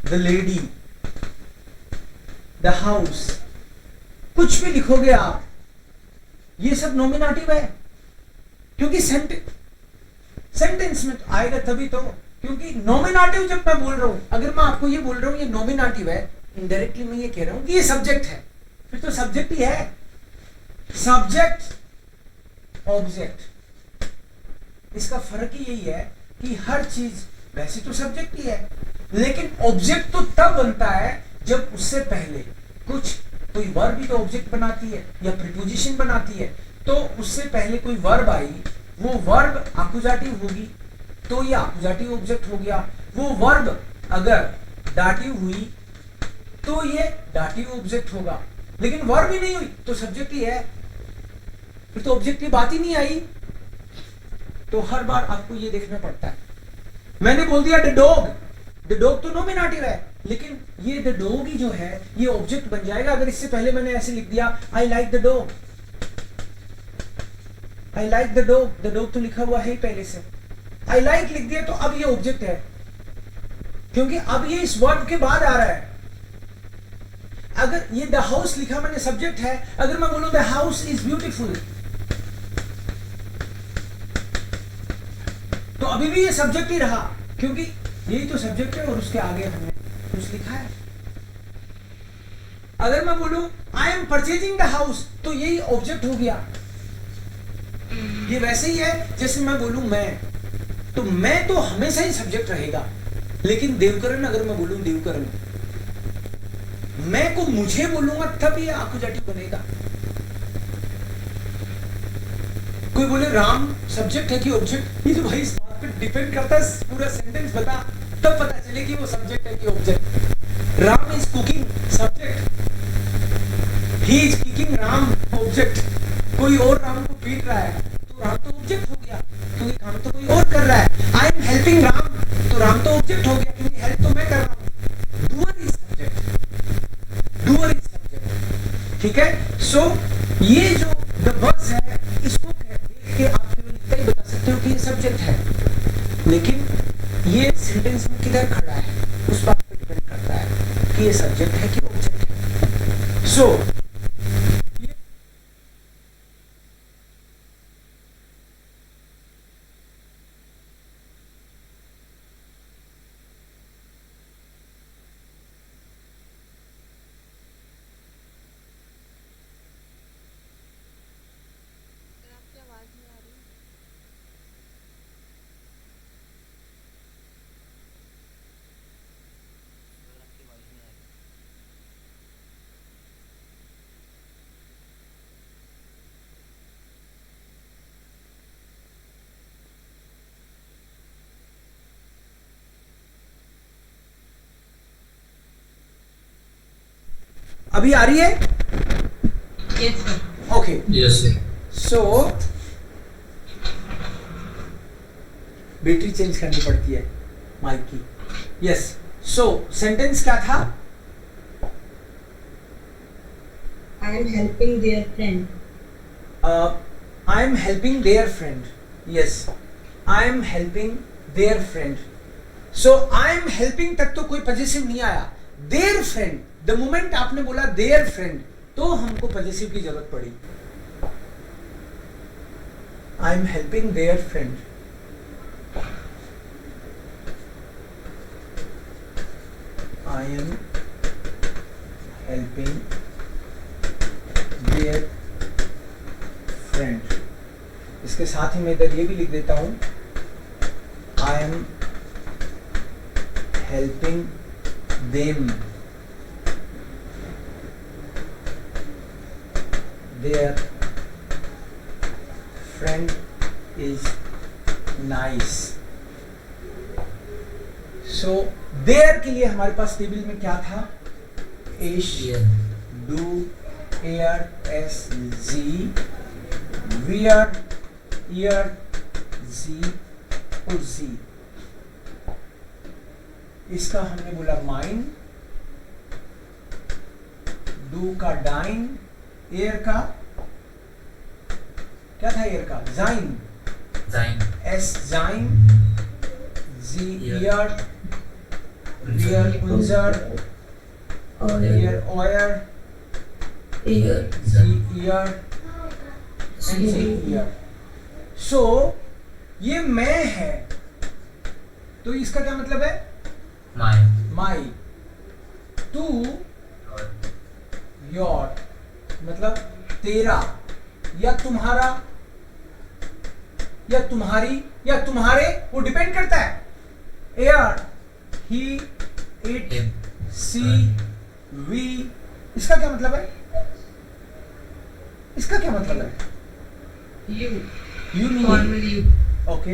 A: the lady, the house, कुछ भी लिखोगे आप, ये सब नॉमिनेटिव है, क्योंकि सेंटेंस में तो आएगा तभी तो, क्योंकि नॉमिनेटिव जब मैं बोल रहा हूं, अगर मैं आपको ये बोल रहा हूं ये नॉमिनेटिव है, इनडायरेक्टली मैं ये कह रहा हूं कि ये सब्जेक्ट है, फिर तो सब्जेक्ट ही है। सब्जेक्ट ऑब्जेक्ट, इसका फर्क ही यही है कि हर चीज वैसे तो सब्जेक्ट ही है, लेकिन ऑब्जेक्ट तो तब बनता है जब उससे पहले कुछ कोई वर्ब भी तो ऑब्जेक्ट बनाती है या प्रीपोजिशन बनाती है, तो उससे पहले कोई वर्ब आई, वो वर्ब अकुजाटिव होगी, तो ये अकुजाटिव ऑब्जेक्ट हो गया। वो वर्ब अगर डाटी हुई तो ये डाटी ऑब्जेक्ट होगा, लेकिन वर्ब ही नहीं हुई तो सब्जेक्ट ही है, फिर तो ऑब्जेक्ट की बात ही नहीं आई। तो हर बार आपको ये देखना पड़ता है। मैंने बोल दिया द डॉग तो नॉमिनेटिव है, लेकिन ये द डॉग ही जो है ये ऑब्जेक्ट बन जाएगा अगर इससे पहले मैंने ऐसे लिख दिया I like the dog, I like the dog तो लिखा हुआ है ही पहले से, आई लाइक लिख दिया तो अब ये ऑब्जेक्ट है, क्योंकि अब ये इस वर्ब के बाद आ रहा है। अगर ये द हाउस लिखा मैंने सब्जेक्ट है, अगर मैं बोलूं द हाउस इज ब्यूटीफुल तो अभी भी ये सब्जेक्ट ही रहा, क्योंकि यही तो सब्जेक्ट है और उसके आगे हमने कुछ लिखा है। अगर मैं बोलूं आई एम परचेजिंग द हाउस तो यही ऑब्जेक्ट हो गया। ये वैसे ही है जैसे मैं बोलूं मैं तो हमेशा ही सब्जेक्ट रहेगा, लेकिन देवकरण अगर मैं बोलूं देवकरण, मैं को मुझे बोलूंगा तब ये आकुजाटिव बनेगा। कोई बोले राम सब्जेक्ट है कि ऑब्जेक्ट, ये तो भाई इस बात पे डिपेंड करता है, पूरा सेंटेंस बता तब पता चले कि वो सब्जेक्ट है कि object. Ram is cooking subject, he is kicking Ram object. कोई और राम को पीट रहा है तो राम तो ऑब्जेक्ट हो गया, क्योंकि काम तो कोई और कर रहा है। आई एम हेल्पिंग राम तो राम तो ऑब्जेक्ट हो गया, क्योंकि हेल्प तो मैं कर रहा हूं। डूअर इज सब्जेक्ट, ठीक है। सो ये जो द बस है इसको देख के आप केवल इतना ही बता सकते हो कि ये सब्जेक्ट है, लेकिन ये सेंटेंस में किधर खड़ा है उस बात पर डिपेंड करता है कि ये सब्जेक्ट है कि ऑब्जेक्ट है। सो अभी आ रही है?
C: Yes, sir.
A: Okay,
B: Yes, sir.
A: सो बैटरी चेंज करनी पड़ती है माइक की। यस, सो सेंटेंस क्या था?
C: I am helping their friend.
A: I am helping their friend. Yes, I am helping their friend. So I am helping तक तो कोई पॉजिटिव नहीं आया। देयर फ्रेंड, द मोमेंट आपने बोला देयर फ्रेंड तो हमको पॉजिटिव की जरूरत पड़ी। आई am helping their friend. I am helping their friend. इसके साथ ही मैं इधर ये भी लिख देता हूं, आई am helping them, their friend is nice. So there के लिए हमारे पास टेबल में क्या था? ish, do, air, s, z, where, ear, z और z। इसका हमने बोला माइन, do का डाइन, एयर का क्या था? एयर का जाइन, एस जाइन, जी ईयर, ईयर उंजर, ईयर ऑयर, जी ईयर, जी ईयर। सो ये मैं है तो इसका क्या मतलब है? माई। तू, योर मतलब तेरा या तुम्हारा या तुम्हारी या तुम्हारे, वो डिपेंड करता है। एयर, ही, इट, सी, वी, इसका क्या मतलब है? इसका क्या मतलब है? यू नहीं, ओके,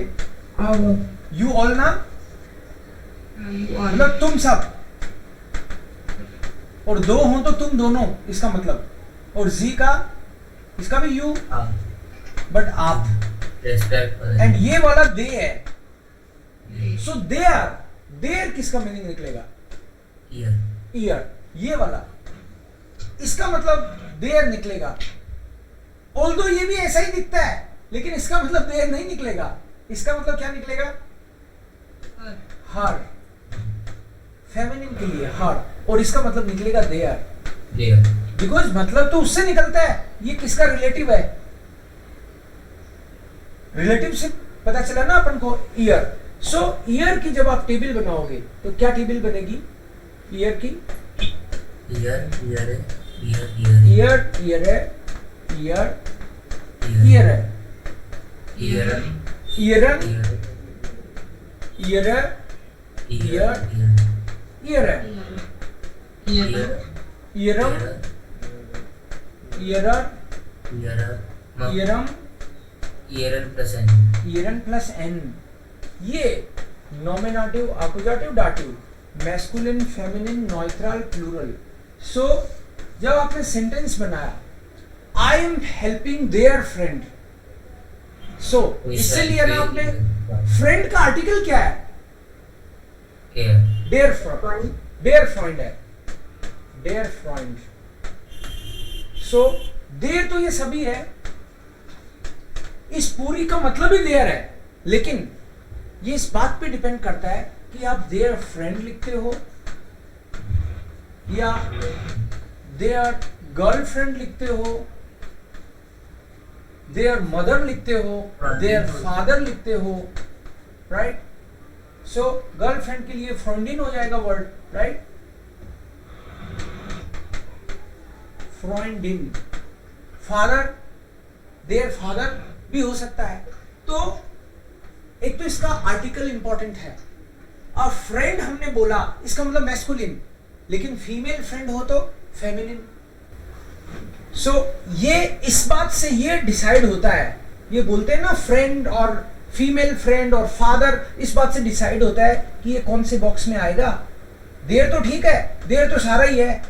A: यू ऑल ना, मतलब तुम सब, और दो हो तो तुम दोनों, इसका मतलब, और जी का, इसका भी यू, बट आप, एंड ये वाला दे है, सो देयर किसका मीनिंग निकलेगा? ईयर, ये वाला, इसका मतलब देयर निकलेगा। ऑल्दो ये भी ऐसा ही दिखता है, लेकिन इसका मतलब देयर नहीं निकलेगा, इसका मतलब क्या निकलेगा? हर, फेमिनिन के लिए हर, और इसका मतलब निकलेगा देयर, बिकॉज मतलब तो उससे निकलता है, ये किसका रिलेटिव है? रिलेटिव से पता चला ना अपन को, ईयर। सो ईयर की जब आप टेबल बनाओगे तो क्या टेबल बनेगी ईयर की? ईयर है, ईयर है, ईरन प्लस एन, ये नॉमिनेटिव, आकुजाटिव, डाटिव, masculine, feminine, neutral, plural. So जब आपने सेंटेंस बनाया I am helping their friend, so इससे लिया ना आपने, फ्रेंड का आर्टिकल क्या है? देयर फ्रेंड, देयर फ्रेंड है, देयर फ्रेंड। सो देयर तो ये सभी है, इस पूरी का मतलब ही देयर है, लेकिन ये इस बात पे डिपेंड करता है कि आप देयर फ्रेंड लिखते हो या देयर गर्लफ्रेंड लिखते हो, देयर मदर लिखते हो, देयर फादर लिखते हो, राइट? सो गर्लफ्रेंड के लिए फ्रेंडिन हो जाएगा वर्ड, राइट? फ्रेंडिन। फादर, देयर फादर भी हो सकता है। तो एक तो इसका आर्टिकल इंपॉर्टेंट है, और फ्रेंड हमने बोला इसका मतलब मैस्कुलिन, लेकिन फीमेल फ्रेंड हो तो फेमिनिन। सो ये इस बात से ये डिसाइड होता है, ये बोलते हैं ना फ्रेंड और फीमेल फ्रेंड और फादर, इस बात से डिसाइड होता है कि ये कौन से बॉक्स में आएगा। देर तो ठीक है, देर तो सारा ही है,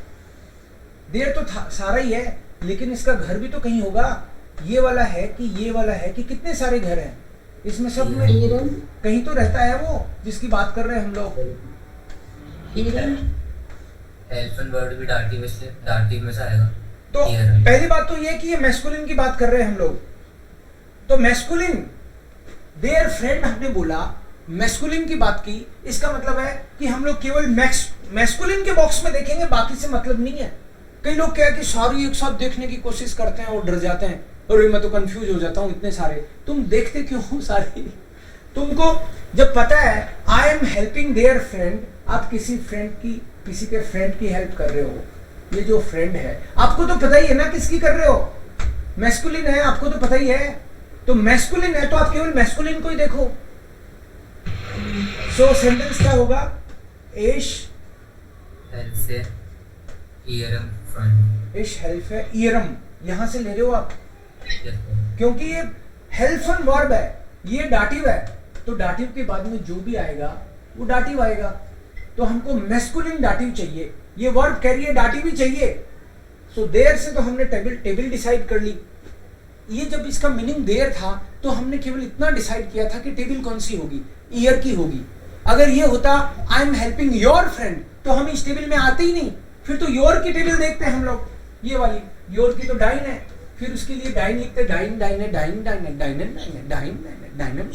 A: देर तो सारा ही है, लेकिन इसका घर भी तो कहीं होगा। ये वाला है कि ये वाला है कि कितने सारे घर हैं इसमें, सब में कहीं तो रहता है वो जिसकी बात कर रहे हैं हम लोग।
B: वर्ड भी डार्टिव में से आएगा।
A: तो पहली बात तो ये कि ये मैस्कुलिन की बात कर रहे हैं हम लोग, तो मैस्कुलिन, देयर फ्रेंड हमने बोला, मैस्कुलिन की बात की, इसका मतलब है कि हम लोग केवल मैस्कुलिन के बॉक्स में देखेंगे, बाकी से मतलब नहीं है। कई लोग क्या है कि सारी एक साथ देखने की कोशिश करते हैं और डर जाते हैं, और मैं तो कंफ्यूज हो जाता हूँ, इतने सारे। तुम देखते क्यों हो सारे? तुमको जब पता है आई एम हेल्पिंग देयर फ्रेंड, आप किसी के फ्रेंड की हेल्प कर रहे हो। ये जो फ्रेंड है आपको तो पता ही है ना किसकी कर रहे हो, मैस्कुलिन है, आपको तो पता ही है। तो मैस्कुलिन है तो आप केवल मैस्कुलिन को ही देखो। सो सेंटेंस क्या होगा? इश हेल्प है ईयरम, यहां से ले रहे हो आप, क्योंकि ये हेल्पफुल वर्ब है, ये डाटिव है, तो डाटिव के बाद में जो भी आएगा वो डाटिव आएगा। तो हमको मैस्कुलिन डाटिव चाहिए, ये वर्ब कह रही है डाटिव ही चाहिए। सो देयर से तो हमने टेबल डिसाइड कर ली। ये जब इसका मीनिंग देयर था तो हमने केवल इतना डिसाइड किया था कि टेबल कौन सी होगी, ईयर की होगी। अगर ये होता आई एम हेल्पिंग योर फ्रेंड, तो हम इस टेबल में आते ही नहीं, फिर तो योर की टेबल देखते हैं हम लोग, ये वाली योर की तो डाइन है, फिर उसके लिए डाइन लिखते, डाइन डाइन है, डाइन डाइन है, डाइनन डाइन है, डाइन डाइन है,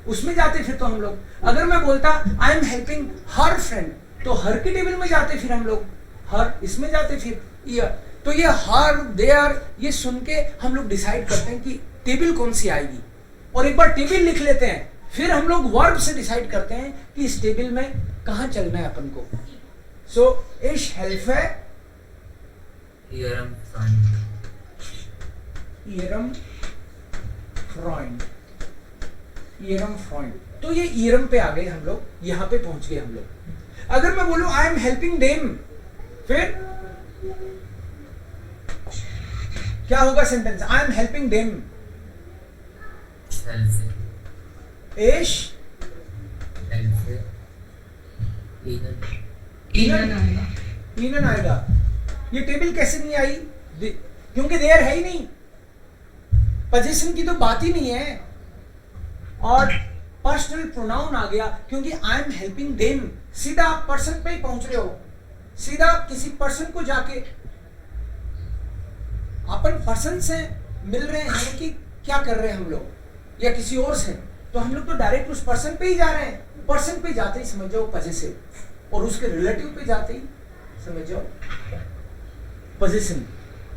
A: उसमें जाते फिर तो हम लोग। अगर मैं बोलता आई एम हेल्पिंग हर फ्रेंड, तो हर की टेबल में जाते फिर हम लोग, हर इसमें जाते फिर ईयर। तो ये हर देयर, ये सुन के हम लोग डिसाइड करते हैं कि टेबल कौन सी आएगी, और एक बार टेबल लिख लेते हैं, फिर हम लोग वर्ब से डिसाइड करते हैं कि इस टेबल में कहां चलना है अपन को। सो इश हेल्प है ईयरम फ्रेंड, ईयरम फ्रेंड। तो ये ईयरम पे आ गए हम लोग, यहां पे पहुंच गए हम लोग। अगर मैं बोलूं आई एम हेल्पिंग देम, फिर क्या होगा sentence? I am helping them, इश ईनन आएगा, ये टेबल कैसे नहीं आई? क्योंकि देयर है ही नहीं, पोजीशन की तो बात ही नहीं है। और पर्सनल प्रोनाउन आ गया क्योंकि आई एम हेल्पिंग देम, सीधा आप पर्सन पे ही पहुंच रहे हो, सीधा आप किसी पर्सन को जाके, अपन पर्सन से मिल रहे हैं कि क्या कर रहे हैं हम लोग, या किसी और से, तो हम लोग तो डायरेक्ट उस पर्सन पे ही जा रहे हैं। पर्सन पे जाते ही समझ जाओ पॉसेसिव, और उसके रिलेटिव पे जाते ही समझ जाओ पोजीशन।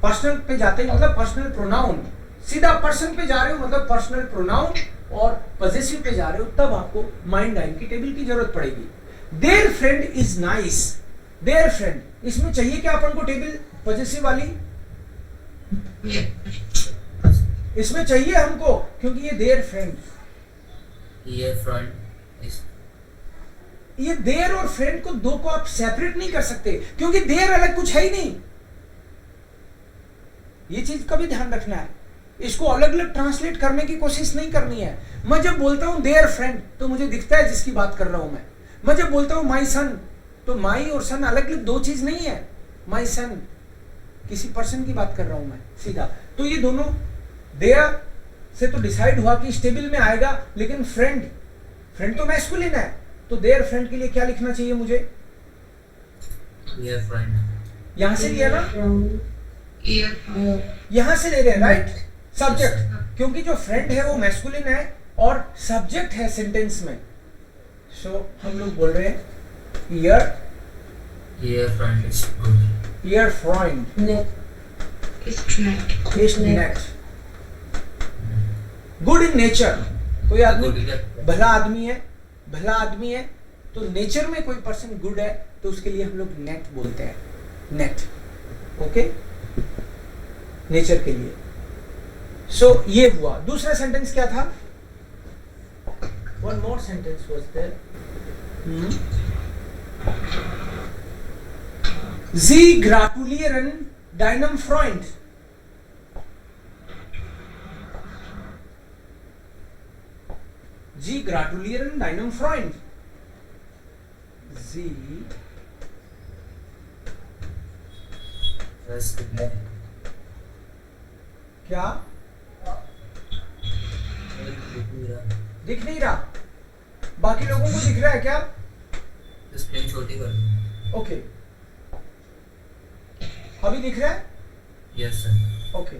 A: पर्सनल पे जाते ही मतलब पर्सनल प्रोनाउन, सीधा पर्सन पे जा रहे हो मतलब पर्सनल प्रोनाउन, और पॉसेसिव पे जा रहे हो तब आपको माइंड लाइन की टेबल की जरूरत पड़ेगी। There friend is nice, there friend, इसमें चाहिए क्या अपन को टेबल पॉसेसिव वाली? इसमें चाहिए हमको, क्योंकि ये देयर फ्रेंड,
B: ये फ्रेंड,
A: ये देयर और फ्रेंड को दो को आप सेपरेट नहीं कर सकते, क्योंकि देयर अलग कुछ है ही नहीं। ये चीज का भी ध्यान रखना है, इसको अलग अलग ट्रांसलेट करने की कोशिश नहीं करनी है। मैं जब बोलता हूं देयर फ्रेंड तो मुझे दिखता है जिसकी बात कर रहा हूं मैं जब बोलता हूं माई सन तो माई और सन अलग अलग दो चीज नहीं है। माई सन किसी पर्सन की बात कर रहा हूं मैं सीधा, तो ये दोनों देयर से तो डिसाइड हुआ कि इस टेबल में आएगा, लेकिन फ्रेंड, फ्रेंड तो मैस्कुलिन है, तो देयर फ्रेंड के लिए क्या लिखना चाहिए मुझे?
B: ये फ्रेंड,
A: यहां से लिया ना, यहां से ले रहे हैं राइट, सब्जेक्ट, क्योंकि जो फ्रेंड है वो मैस्कुलिन है और सब्जेक्ट है सेंटेंस में। सो हम लोग बोल रहे हैं year,
B: friend is good,
A: year friend is net, good in nature. कोई आदमी भला आदमी है, भला आदमी है तो नेचर में कोई पर्सन गुड है तो उसके लिए हम लोग नेट बोलते हैं, नेट, ओके, नेचर के लिए। सो ये हुआ। दूसरा सेंटेंस क्या था? One more sentence was there, Sie gratulieren deinem Freund. Sie gratulieren deinem Freund. Sie क्या? दिख नहीं रहा? बाकी लोगों को दिख रहा है क्या?
B: स्क्रीन छोटी कर दो।
A: ओके, अभी दिख रहा है?
B: Yes sir.
A: Okay,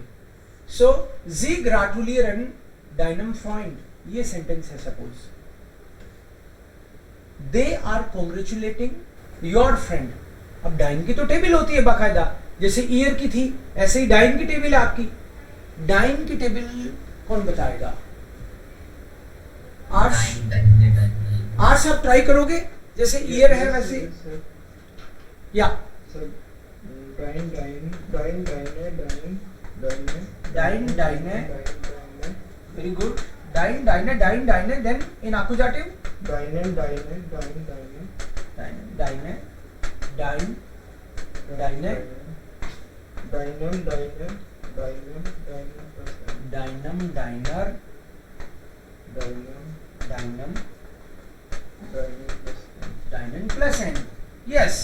A: so Sie gratulieren deinem Freund, ये सेंटेंस है। Suppose they are congratulating your friend. अब डाइन की तो टेबल होती है बाकायदा, जैसे ईयर की थी ऐसे ही डाइन की टेबल है आपकी। डाइन की टेबल कौन बताएगा? आर्स आप ट्राई करोगे, जैसे ईयर है वैसे, या
D: डाइन
A: डाइने, वेरी गुड, डाइने, देन इन आकुजाटिव डाइन, डाइनम, डाइनर, डाइनन plus N. Yes,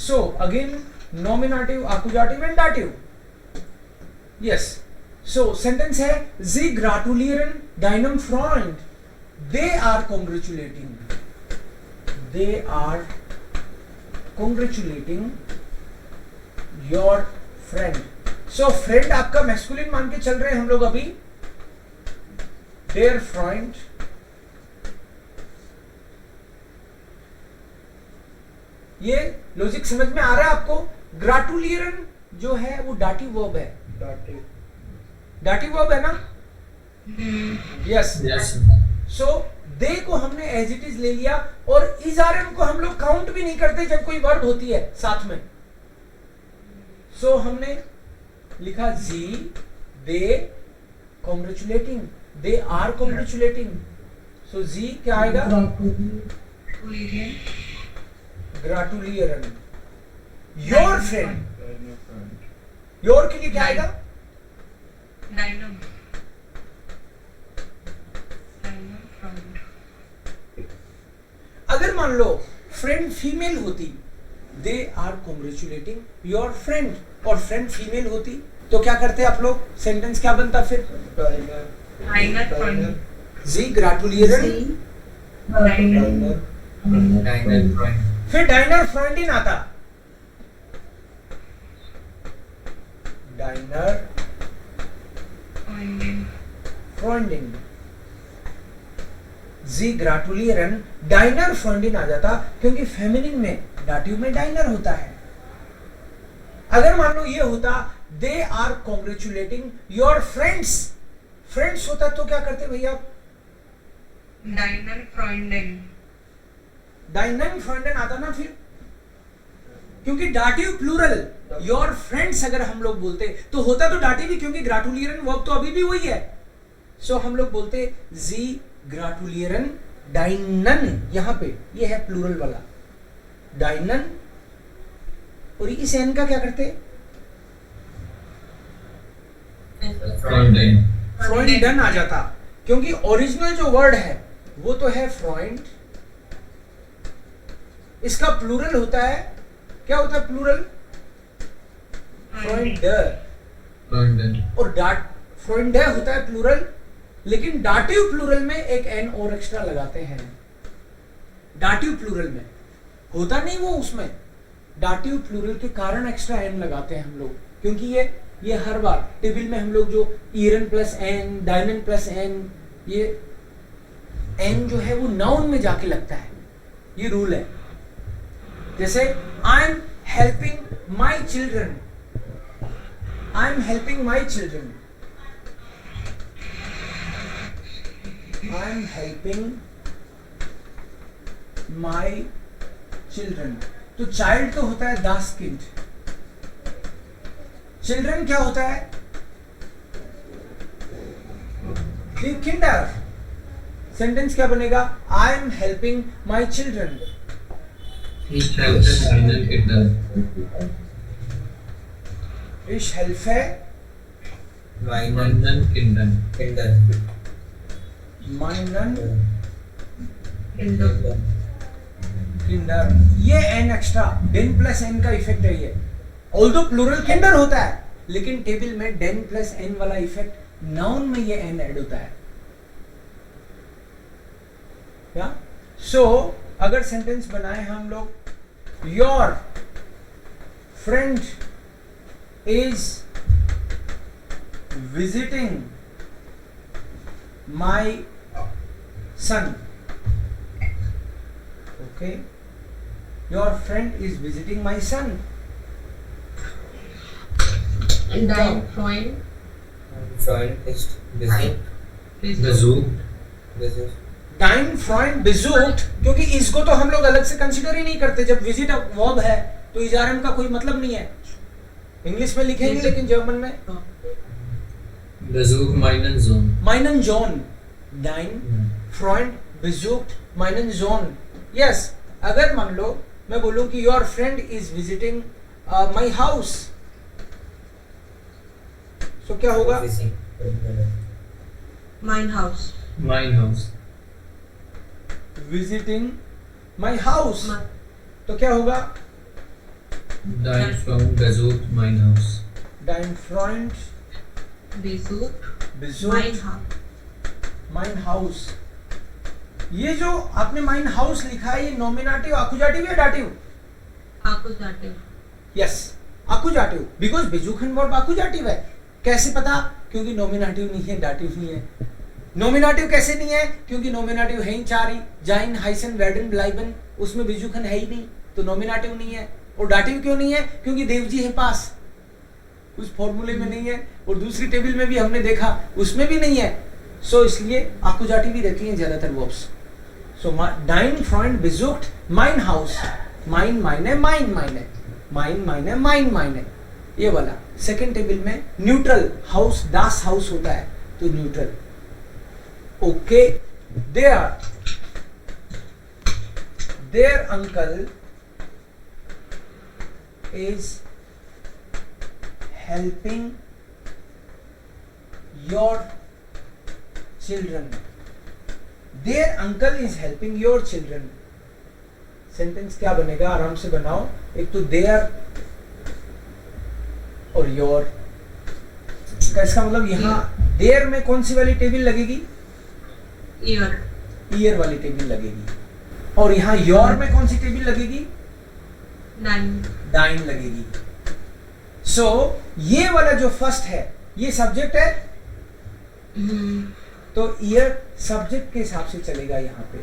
A: so again nominative, accusative and dative. Yes, so sentence है Sie gratulieren deinem Freund. They are congratulating. They are congratulating your friend. So friend आपका मैस्कुलिन मान के चल रहे हैं हम लोग अभी। Their friend. ये लॉजिक समझ में आ रहा है आपको? ग्राटुलियरन जो है वो डाटिव वर्ब है, डाटिव वर्ब है ना? यस, सो दे को हमने एज इट इज ले लिया, और इजारन को हम लोग काउंट भी नहीं करते जब कोई वर्ब होती है साथ में। सो हमने लिखा जी, दे कॉन्ग्रेचुलेटिंग, दे आर कॉन्ग्रेचुलेटिंग। सो जी क्या आएगा? ग्राटुलियरन योर फ्रेंड। योर के लिए क्या आएगा? अगर मान लो फ्रेंड फीमेल होती they are congratulating your friend, और फ्रेंड फीमेल होती तो क्या करते आप लोग, सेंटेंस क्या बनता फिर,
C: Einer Freund.
A: जी ग्रेटुलियरन,
C: Deiner
B: Deiner Freund.
A: फिर डाइनर फ्रॉइंडिन आता, डाइनर
C: Freundin.
A: फ्रॉइंडिन, जी ग्रेटुलियरन डाइनर फ्रॉइंडिन आ जाता, क्योंकि फेमिनिन में डाटिव में डाइनर होता है। अगर मान लो ये होता they are congratulating your friends, friends होता तो क्या करते भैया,
C: Deiner Freundin.
A: डाइनर फ्रॉइंडिन आता ना फिर, क्योंकि डाटिव प्लूरल योर फ्रेंड्स अगर हम लोग बोलते तो होता तो डाटिव ही, क्योंकि ग्रेटुलियरन वर्ब तो अभी भी वही है। सो हम लोग बोलते जी ग्रेटुलियरन डाइनन, यहां पे ये है प्लूरल वाला डाइनन, और इस एन का क्या करते,
B: Freundin.
A: फ्रॉइंडन आ जाता, क्योंकि ओरिजिनल जो वर्ड है वो तो है फ्रॉइंड, इसका प्लूरल होता है, क्या होता है प्लूरल, फ्रॉइंड,
B: Freundin.
A: और डाट फ्रॉइंड होता है प्लूरल, लेकिन डाटिव प्लूरल में एक एन और एक्स्ट्रा लगाते हैं। डाटिव प्लूरल में होता नहीं वो, उसमें डाटिव प्लूरल के कारण एक्स्ट्रा एन लगाते हैं हम लोग, क्योंकि ये हर बार टेबल में हम लोग जो iron plus N, डाइनन plus N, ये एन जो है वो नाउन में जाके लगता है, ये रूल है। जैसे आई am helping my children, I am helping my children, I am helping my children, तो चाइल्ड तो होता है दास किंड, चिल्ड्रन क्या होता है, किंडर। सेंटेंस क्या बनेगा, आई am helping my children,
B: Ich helfe meinen Kindern.
A: ich helfe
B: Meinen Kindern.
A: meinen
C: Kinder.
A: किंडर, ये एन एक्स्ट्रा, डेन प्लस एन का इफेक्ट है ये, ऑल्दो प्लूरल किंडर होता है, लेकिन टेबल में डेन प्लस एन वाला इफेक्ट, नाउन में ये एन ऐड होता है। क्या सो अगर सेंटेंस बनाए हम लोग, your friend is visiting my son, okay, your friend is visiting my son,
C: Dein Freund.
B: Freund ist besucht. Besucht.
A: डाइन फ्रॉइंड बिजूट, क्योंकि इसको तो हम लोग अलग से कंसीडर ही नहीं करते, जब विजिट वर्ब है तो इजारम का कोई मतलब नहीं है, इंग्लिश में लिखेंगे लेकिन जर्मन में
B: Besuch meinen Sohn.
A: माइनन जॉन, डाइन फ्रॉइंड बिजूट माइनन जॉन। यस, अगर मान लो मैं बोलूं कि your friend is visiting my house, तो क्या होगा,
C: Mein Haus.
B: Mein Haus.
A: Visiting my house, तो क्या होगा,
B: Dein Freund besucht mein Haus.
A: डाइन फ्रॉइंड
C: Besucht. Mein
A: बिजूट
C: Haus.
A: माइन हाउस। ये जो आपने माइन हाउस लिखा है, ये नॉमिनेटिव आकुजाटिव या डाटिव,
C: Akkusative.
A: यस आकुजाटिव, बिकॉज बिजुखन वर्ब आकुजाटिव है। कैसे पता, क्योंकि नॉमिनेटिव नहीं है, डाटिव नहीं है। नॉमिनेटिव कैसे नहीं है, क्योंकि नॉमिनेटिव है ही चार ही, जाइन हाइसन वेडन ब्लाइबन, उसमें बिजुखन है ही नहीं, तो नॉमिनेटिव नहीं है। और डाटिव क्यों नहीं है, क्योंकि देवजी है पास, उस फॉर्मूले में नहीं है, और दूसरी टेबल में भी हमने देखा उसमें भी नहीं है। सो इसलिए आकुजाटिव भी रहती हैं ज्यादातर वर्ब्स। सो डाइन फ्रॉइंड बिजुक्ट माइन हाउस, माइन माइने माइन माइने, माइन माइने माइन माइने, ये वाला। सेकेंड टेबल में न्यूट्रल हाउस, दास हाउस होता है, तो neutral. Okay, their uncle is helping your children. Their uncle is helping your children. Sentence क्या बनेगा, आराम से बनाओ। एक तो देयर और योर का इसका मतलब यहाँ देयर में कौन सी वाली टेबल लगेगी, ईयर वाली टेबल लगेगी, और यहाँ योर में कौन सी टेबल लगेगी, डाइन लगेगी। सो ये वाला जो फर्स्ट है ये सब्जेक्ट है, तो ईयर सब्जेक्ट के हिसाब से चलेगा यहाँ पे,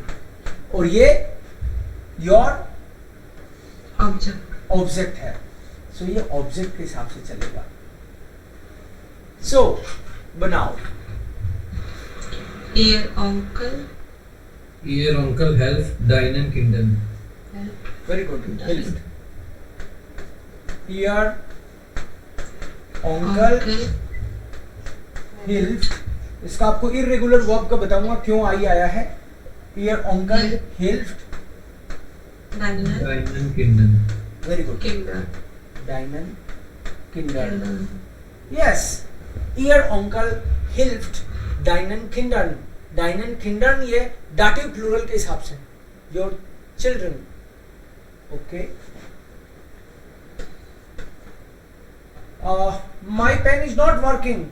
A: और ये योर ऑब्जेक्ट है, सो ये ऑब्जेक्ट के हिसाब से चलेगा। सो बनाओ।
C: Ihr Onkel
E: helft deinen Kindern.
A: Very good, helped. Ihr Onkel hilft, इसका आपको इर्रेगुलर वर्ब का बताऊंगा क्यों आई आया है। Ihr Onkel hilft
E: Deinen Kindern.
A: Very good,
C: Kinder.
A: deinen Kindern, yes, Ihr Onkel hilft deinen Kindern, deinen Kindern ये दाटिव प्लूरल के हिसाब से, your children, okay. My pen is not working.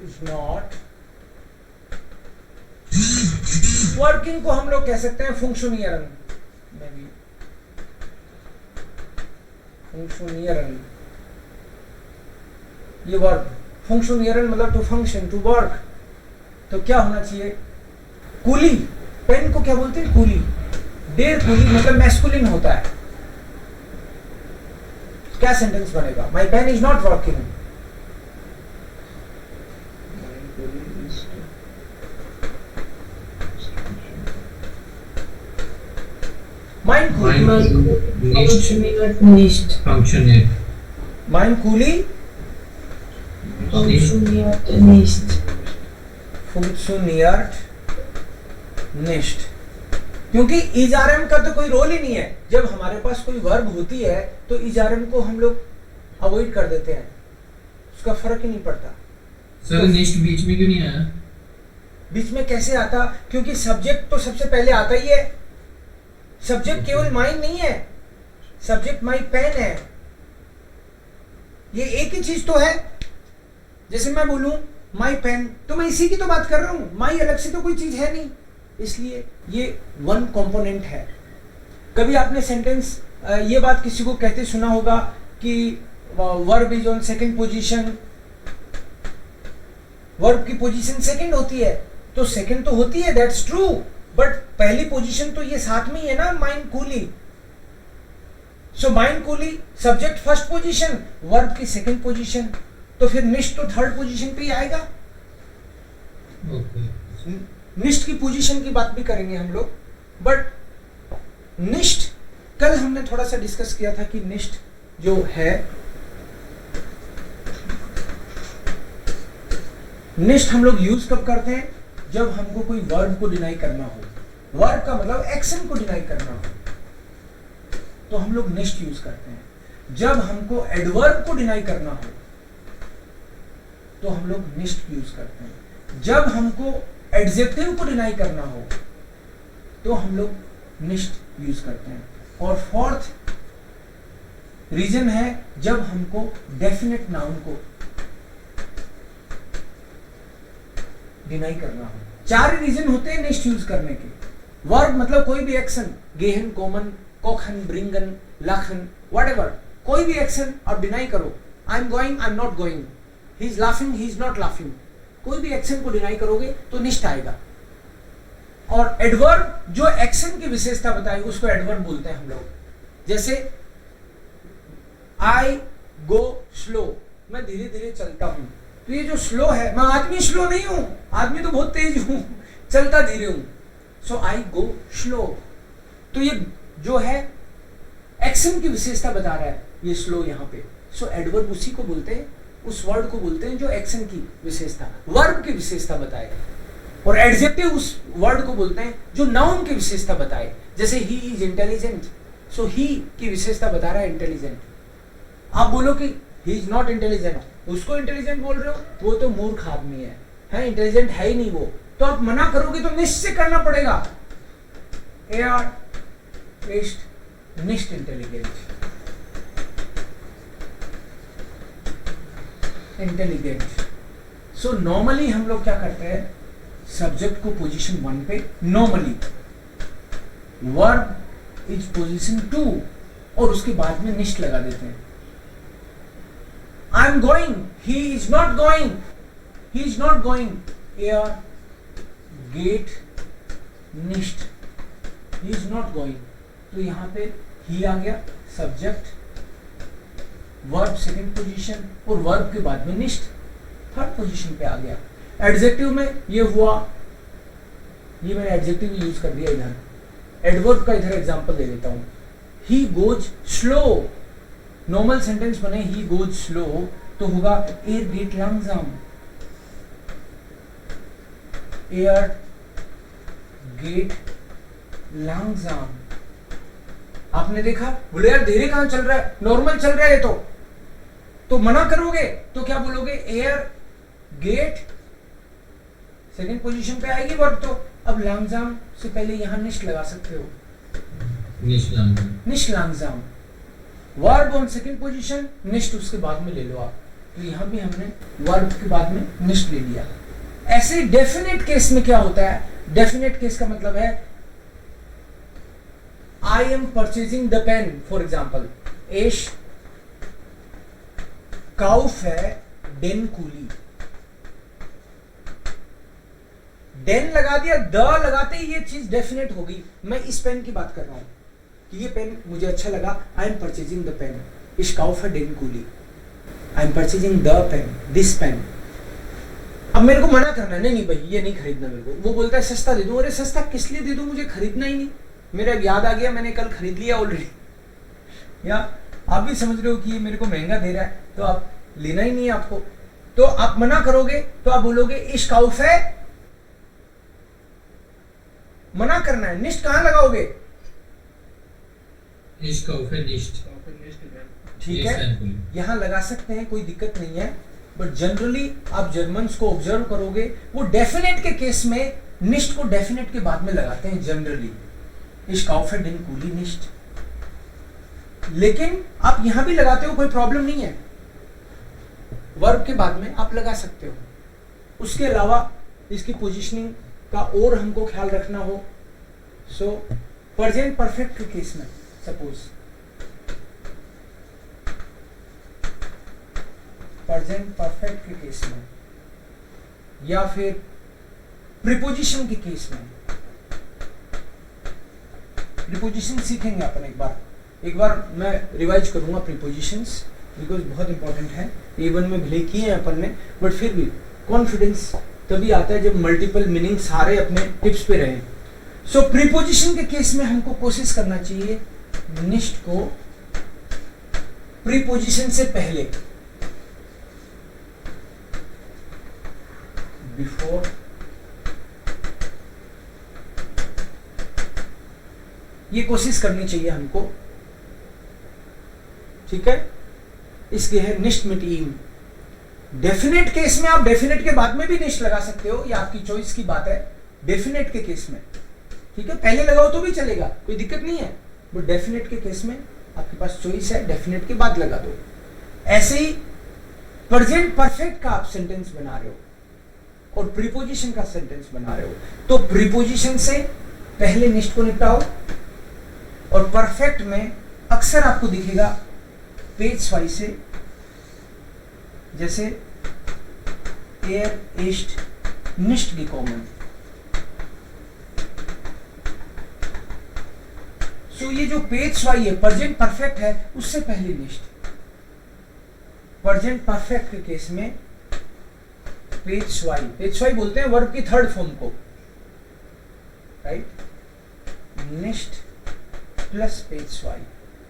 A: Is not working को हम लोग कह सकते हैं फंक्शनियरन में भी, फंक्शनियरन ये वर्ब, फंक्शनियरन मतलब टू फंक्शन, टू वर्क। तो क्या होना चाहिए, कूली, पेन को क्या बोलते हैं, कूली। डेर कूली मतलब मैस्कुलिन होता है। क्या सेंटेंस बनेगा, my pen is not working. Mein Kuli
C: Funktioniert nicht.
E: Funktioniert.
A: Mein Kuli
C: Funktioniert nicht.
A: funktioniert nicht, क्योंकि इजारम का तो कोई रोल ही नहीं है। जब हमारे पास कोई वर्ब होती है तो इजारम को हम लोग अवॉइड कर देते हैं, उसका फर्क ही नहीं पड़ता।
E: सर नेक्स्ट बीच में क्यों नहीं आया?
A: बीच में कैसे आता, क्योंकि सब्जेक्ट तो सबसे पहले आता ही है। सब्जेक्ट केवल माइन नहीं है, सब्जेक्ट माई पेन है, ये एक ही चीज तो है। जैसे मैं बोलूं माई पेन, तो मैं इसी की तो बात कर रहा हूं, माई अलग से तो कोई चीज है नहीं, इसलिए ये वन कंपोनेंट है। कभी आपने सेंटेंस ये बात किसी को कहते सुना होगा कि verb is on second position, verb की पोजीशन सेकंड होती है, तो सेकंड तो होती है, दैट्स ट्रू, बट पहली पोजीशन तो ये साथ में ही है ना, माइन कूली। सो माइन कूली सब्जेक्ट फर्स्ट पोजीशन, वर्ब की सेकंड पोजीशन, तो फिर निष्ठ तो थर्ड पोजीशन पे ही आएगा। निष्ठ की पोजीशन की बात भी करेंगे हम लोग, बट निष्ठ कल हमने थोड़ा सा डिस्कस किया था कि निष्ठ जो है, निष्ठ हम लोग यूज कब करते हैं, जब हमको कोई वर्ब को डिनाई करना हो। वर्ब का मतलब एक्शन को डिनाई करना हो तो हम लोग निष्ठ यूज करते हैं। जब हमको एडवर्ब को डिनाई करना हो तो हम लोग निष्ठ यूज करते हैं। जब हमको एडजेक्टिव को डिनाई करना हो तो हम लोग निष्ठ यूज करते हैं। और फोर्थ रीजन है जब हमको डेफिनेट नाउन को डिनाई करना हो। चार रीजन होते हैं निष्ठ यूज करने के। वर्ब मतलब कोई भी एक्शन, गेहन, कोमन, कोखन, ब्रिंगन, लाखन, व्हाटएवर, कोई भी एक्शन आप डिनाई करो, आई am going, I am not going, he is laughing, he is not laughing, कोई भी एक्शन को डिनाई करोगे तो निष्ठ आएगा। और एडवर्ब जो एक्शन की विशेषता बताए उसको एडवर्ब बोलते हैं हम लोग। जैसे आई गो स्लो, मैं धीरे धीरे चलता हूं, तो ये जो स्लो है, मैं आदमी स्लो नहीं हूं, आदमी तो बहुत तेज हूं, चलता धीरे हूं, सो आई गो स्लो। तो ये जो है एक्शन की विशेषता बता रहा है ये स्लो यहाँ पे। सो एडवर्ब उसी को बोलते हैं, उस वर्ड को बोलते हैं जो एक्शन की विशेषता, वर्ब की विशेषता बताए। और एडजेक्टिव उस वर्ड को बोलते हैं जो नाउन की विशेषता बताए। जैसे ही इज इंटेलिजेंट, सो ही की विशेषता बता रहा है इंटेलिजेंट। आप बोलो कि ही इज नॉट इंटेलिजेंट, उसको इंटेलिजेंट बोल रहे हो, वो तो मूर्ख आदमी है इंटेलिजेंट है ही नहीं वो, तो आप मना करोगे तो निश्चय करना पड़ेगा। इस्ट निश्ट इंटेलिजेंट। सो नॉर्मली हम लोग क्या करते हैं, सब्जेक्ट को पोजीशन 1 पे, नॉर्मली वर्ब इज पोजीशन 2 और उसके बाद में निश्ट लगा देते हैं। I am going, he is not going, he is not going, एयर गेट निश्ट, ही इज नॉट गोइंग। तो यहां पे ही आ गया, सब्जेक्ट, वर्ब सेकंड पोजीशन और वर्ब के बाद में निश्ट थर्ड पोजीशन पे आ गया। एडजेक्टिव में ये हुआ, ये मैंने एडजेक्टिव यूज कर दिया इधर। एडवर्ब का इधर एग्जांपल दे देता हूं, he goes slow. Normal sentence बने ही गोज स्लो तो होगा एयर गेट लैंगजाम, एयर गेट लैंगजाम। आपने देखा, बोले यार धीरे कहां चल रहा है, नॉर्मल चल रहा है ये तो मना करोगे तो क्या बोलोगे, एयर गेट सेकंड पोजीशन पे आएगी वर्ब। तो अब लैंगजाम से पहले यहां निश्ट लगा सकते हो, निश्ट लैंगजाम। वर्ब ऑन सेकंड पोजीशन, निश्ट उसके बाद में ले लो आप। तो यहां भी हमने वर्ब के बाद में निश्ट ले लिया। ऐसे डेफिनेट केस में क्या होता है, डेफिनेट केस का मतलब है I am purchasing the pen, for example. Ich kaufe den Kuli. Den लगा दिया, द लगाते ही ये चीज डेफिनेट होगी। मैं इस पेन की बात कर रहा हूं कि ये पेन मुझे अच्छा लगा, I am purchasing the pen. Ich kaufe den Kuli. I am purchasing the pen, this pen. अब मेरे को मना करना है, नहीं भाई ये नहीं खरीदना मेरे को। वो बोलता है सस्ता दे दूं। अरे सस्ता किस लिए दे दूं, मुझे खरीदना ही नहीं। मेरा याद आ गया, मैंने कल खरीद लिया ऑलरेडी। या आप भी समझ रहे हो कि ये मेरे को महंगा दे रहा है तो आप लेना ही नहीं है आपको। तो आप मना करोगे तो आप बोलोगे इश काउफ है, मना करना है। निश्ट कहां लगाओगे,
E: इश काउफ है निश्ट,
A: ठीक है, यहां लगा सकते हैं, कोई दिक्कत नहीं है। बट जनरली आप जर्मन्स को ऑब्जर्व करोगे, वो डेफिनेट के केस में निश्ट को डेफिनेट के बाद में लगाते हैं generally. Ich kaufe den Kuli nicht। लेकिन आप यहां भी लगाते हो, कोई प्रॉब्लम नहीं है, वर्ब के बाद में आप लगा सकते हो। उसके अलावा इसकी पोजीशनिंग का और हमको ख्याल रखना हो, सो प्रेजेंट परफेक्ट के केस में सपोज प्रेजेंट परफेक्ट के केस में या फिर प्रीपोजिशन के केस में, प्रीपोजिशन सीखेंगे अपन एक बार मैं रिवाइज करूंगा प्रीपोजिशंस, बिकॉज बहुत इंपॉर्टेंट है। A1 में भले किए हैं अपन ने, बट फिर भी कॉन्फिडेंस तभी आता है जब मल्टीपल मीनिंग सारे अपने टिप्स पे रहे। सो प्रीपोजिशन के केस में हमको कोशिश करना चाहिए निश्ट को प्रीपोजिशन से पहले, बिफोर, ये कोशिश करनी चाहिए हमको, ठीक है। इसके है निश्ट में टीम। डेफिनेट केस में आप डेफिनेट के बाद में भी निश्ट लगा सकते हो, ये आपकी चॉइस की बात है। डेफिनेट के केस में, ठीक है, पहले लगाओ तो भी चलेगा, कोई दिक्कत नहीं है। बट डेफिनेट के केस में आपके पास चॉइस है, डेफिनेट के बाद लगा दो। ऐसे ही प्रेजेंट परफेक्ट का आप सेंटेंस बना रहे हो और प्रीपोजिशन का सेंटेंस बना रहे हो, तो प्रीपोजिशन से पहले निश्ट को निपटाओ। और परफेक्ट में अक्सर आपको दिखेगा पेज वाइज से, जैसे एयर ईस्ट निश्ट gekommen। सो ये जो पेज वाई है, प्रेजेंट परफेक्ट है, उससे पहले निश्ट। प्रेजेंट परफेक्ट के केस में पेज वाई बोलते हैं वर्ब की थर्ड फॉर्म को, राइट। निश्ट प्लस पेज वाई,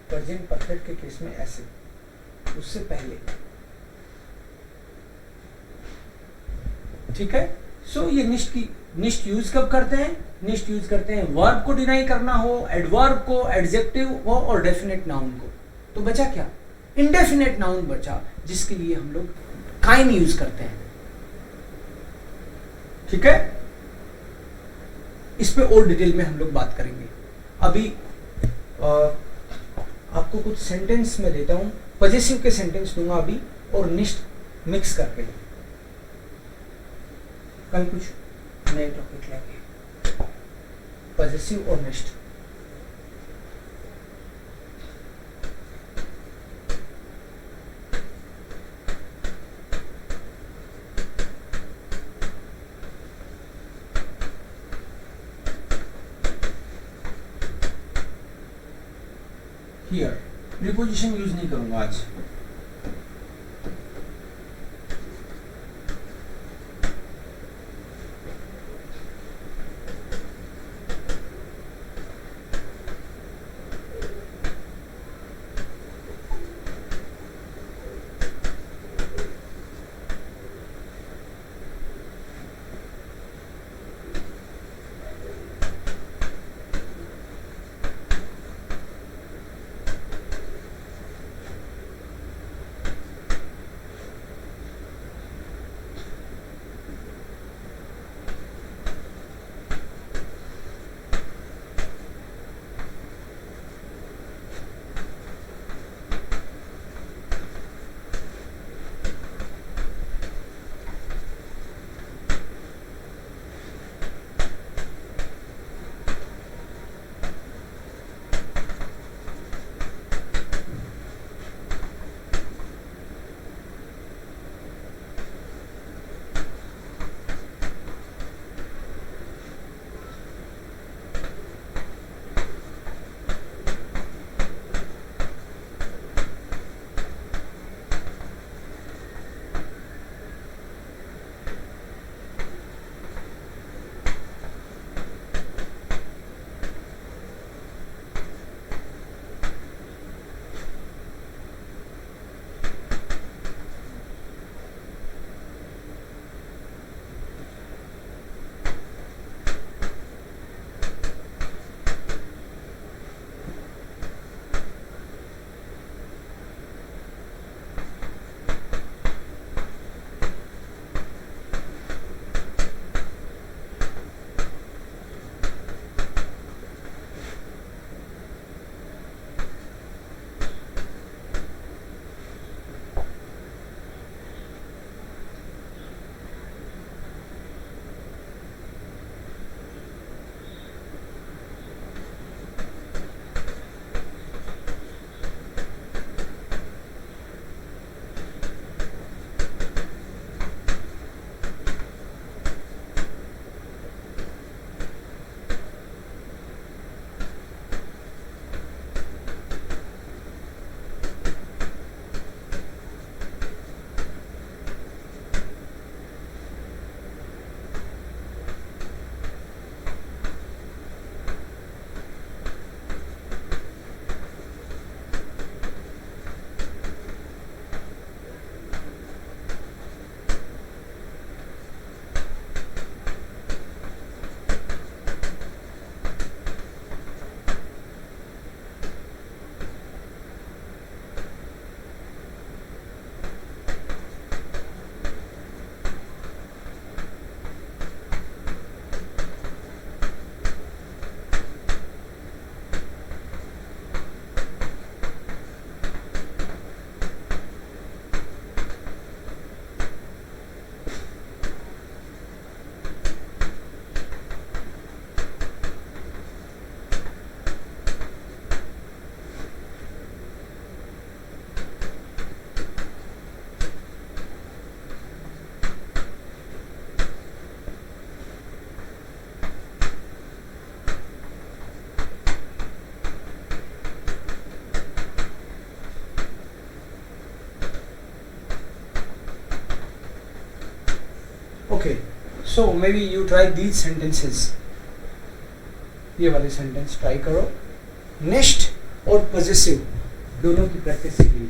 A: प्रेजेंट परफेक्ट के केस में ऐसे, उससे पहले, ठीक है। सो ये निश्ट यूज कब करते हैं, निश्ट यूज करते हैं वर्ब को डिनाई करना हो, एडवर्ब को, एडजेक्टिव हो और डेफिनेट नाउन को। तो बचा क्या, इंडेफिनेट नाउन बचा, जिसके लिए हम लोग काइन यूज करते हैं, ठीक है। इस पे और डिटेल में हम लोग बात करेंगे। अभी आपको कुछ सेंटेंस में देता हूँ, पॉजेसिव के सेंटेंस दूंगा अभी और निष्ठ मिक्स करके, कल कुछ नए टॉपिक लेंगे, पॉजेसिव और निष्ठ। हियर प्रीपोजिशन यूज नहीं करूंगा आज। Okay, so maybe you try these sentences. ये वाले सेंटेंस ट्राई करो, नेक्स्ट और पॉजेसिव दोनों की प्रैक्टिस के लिए।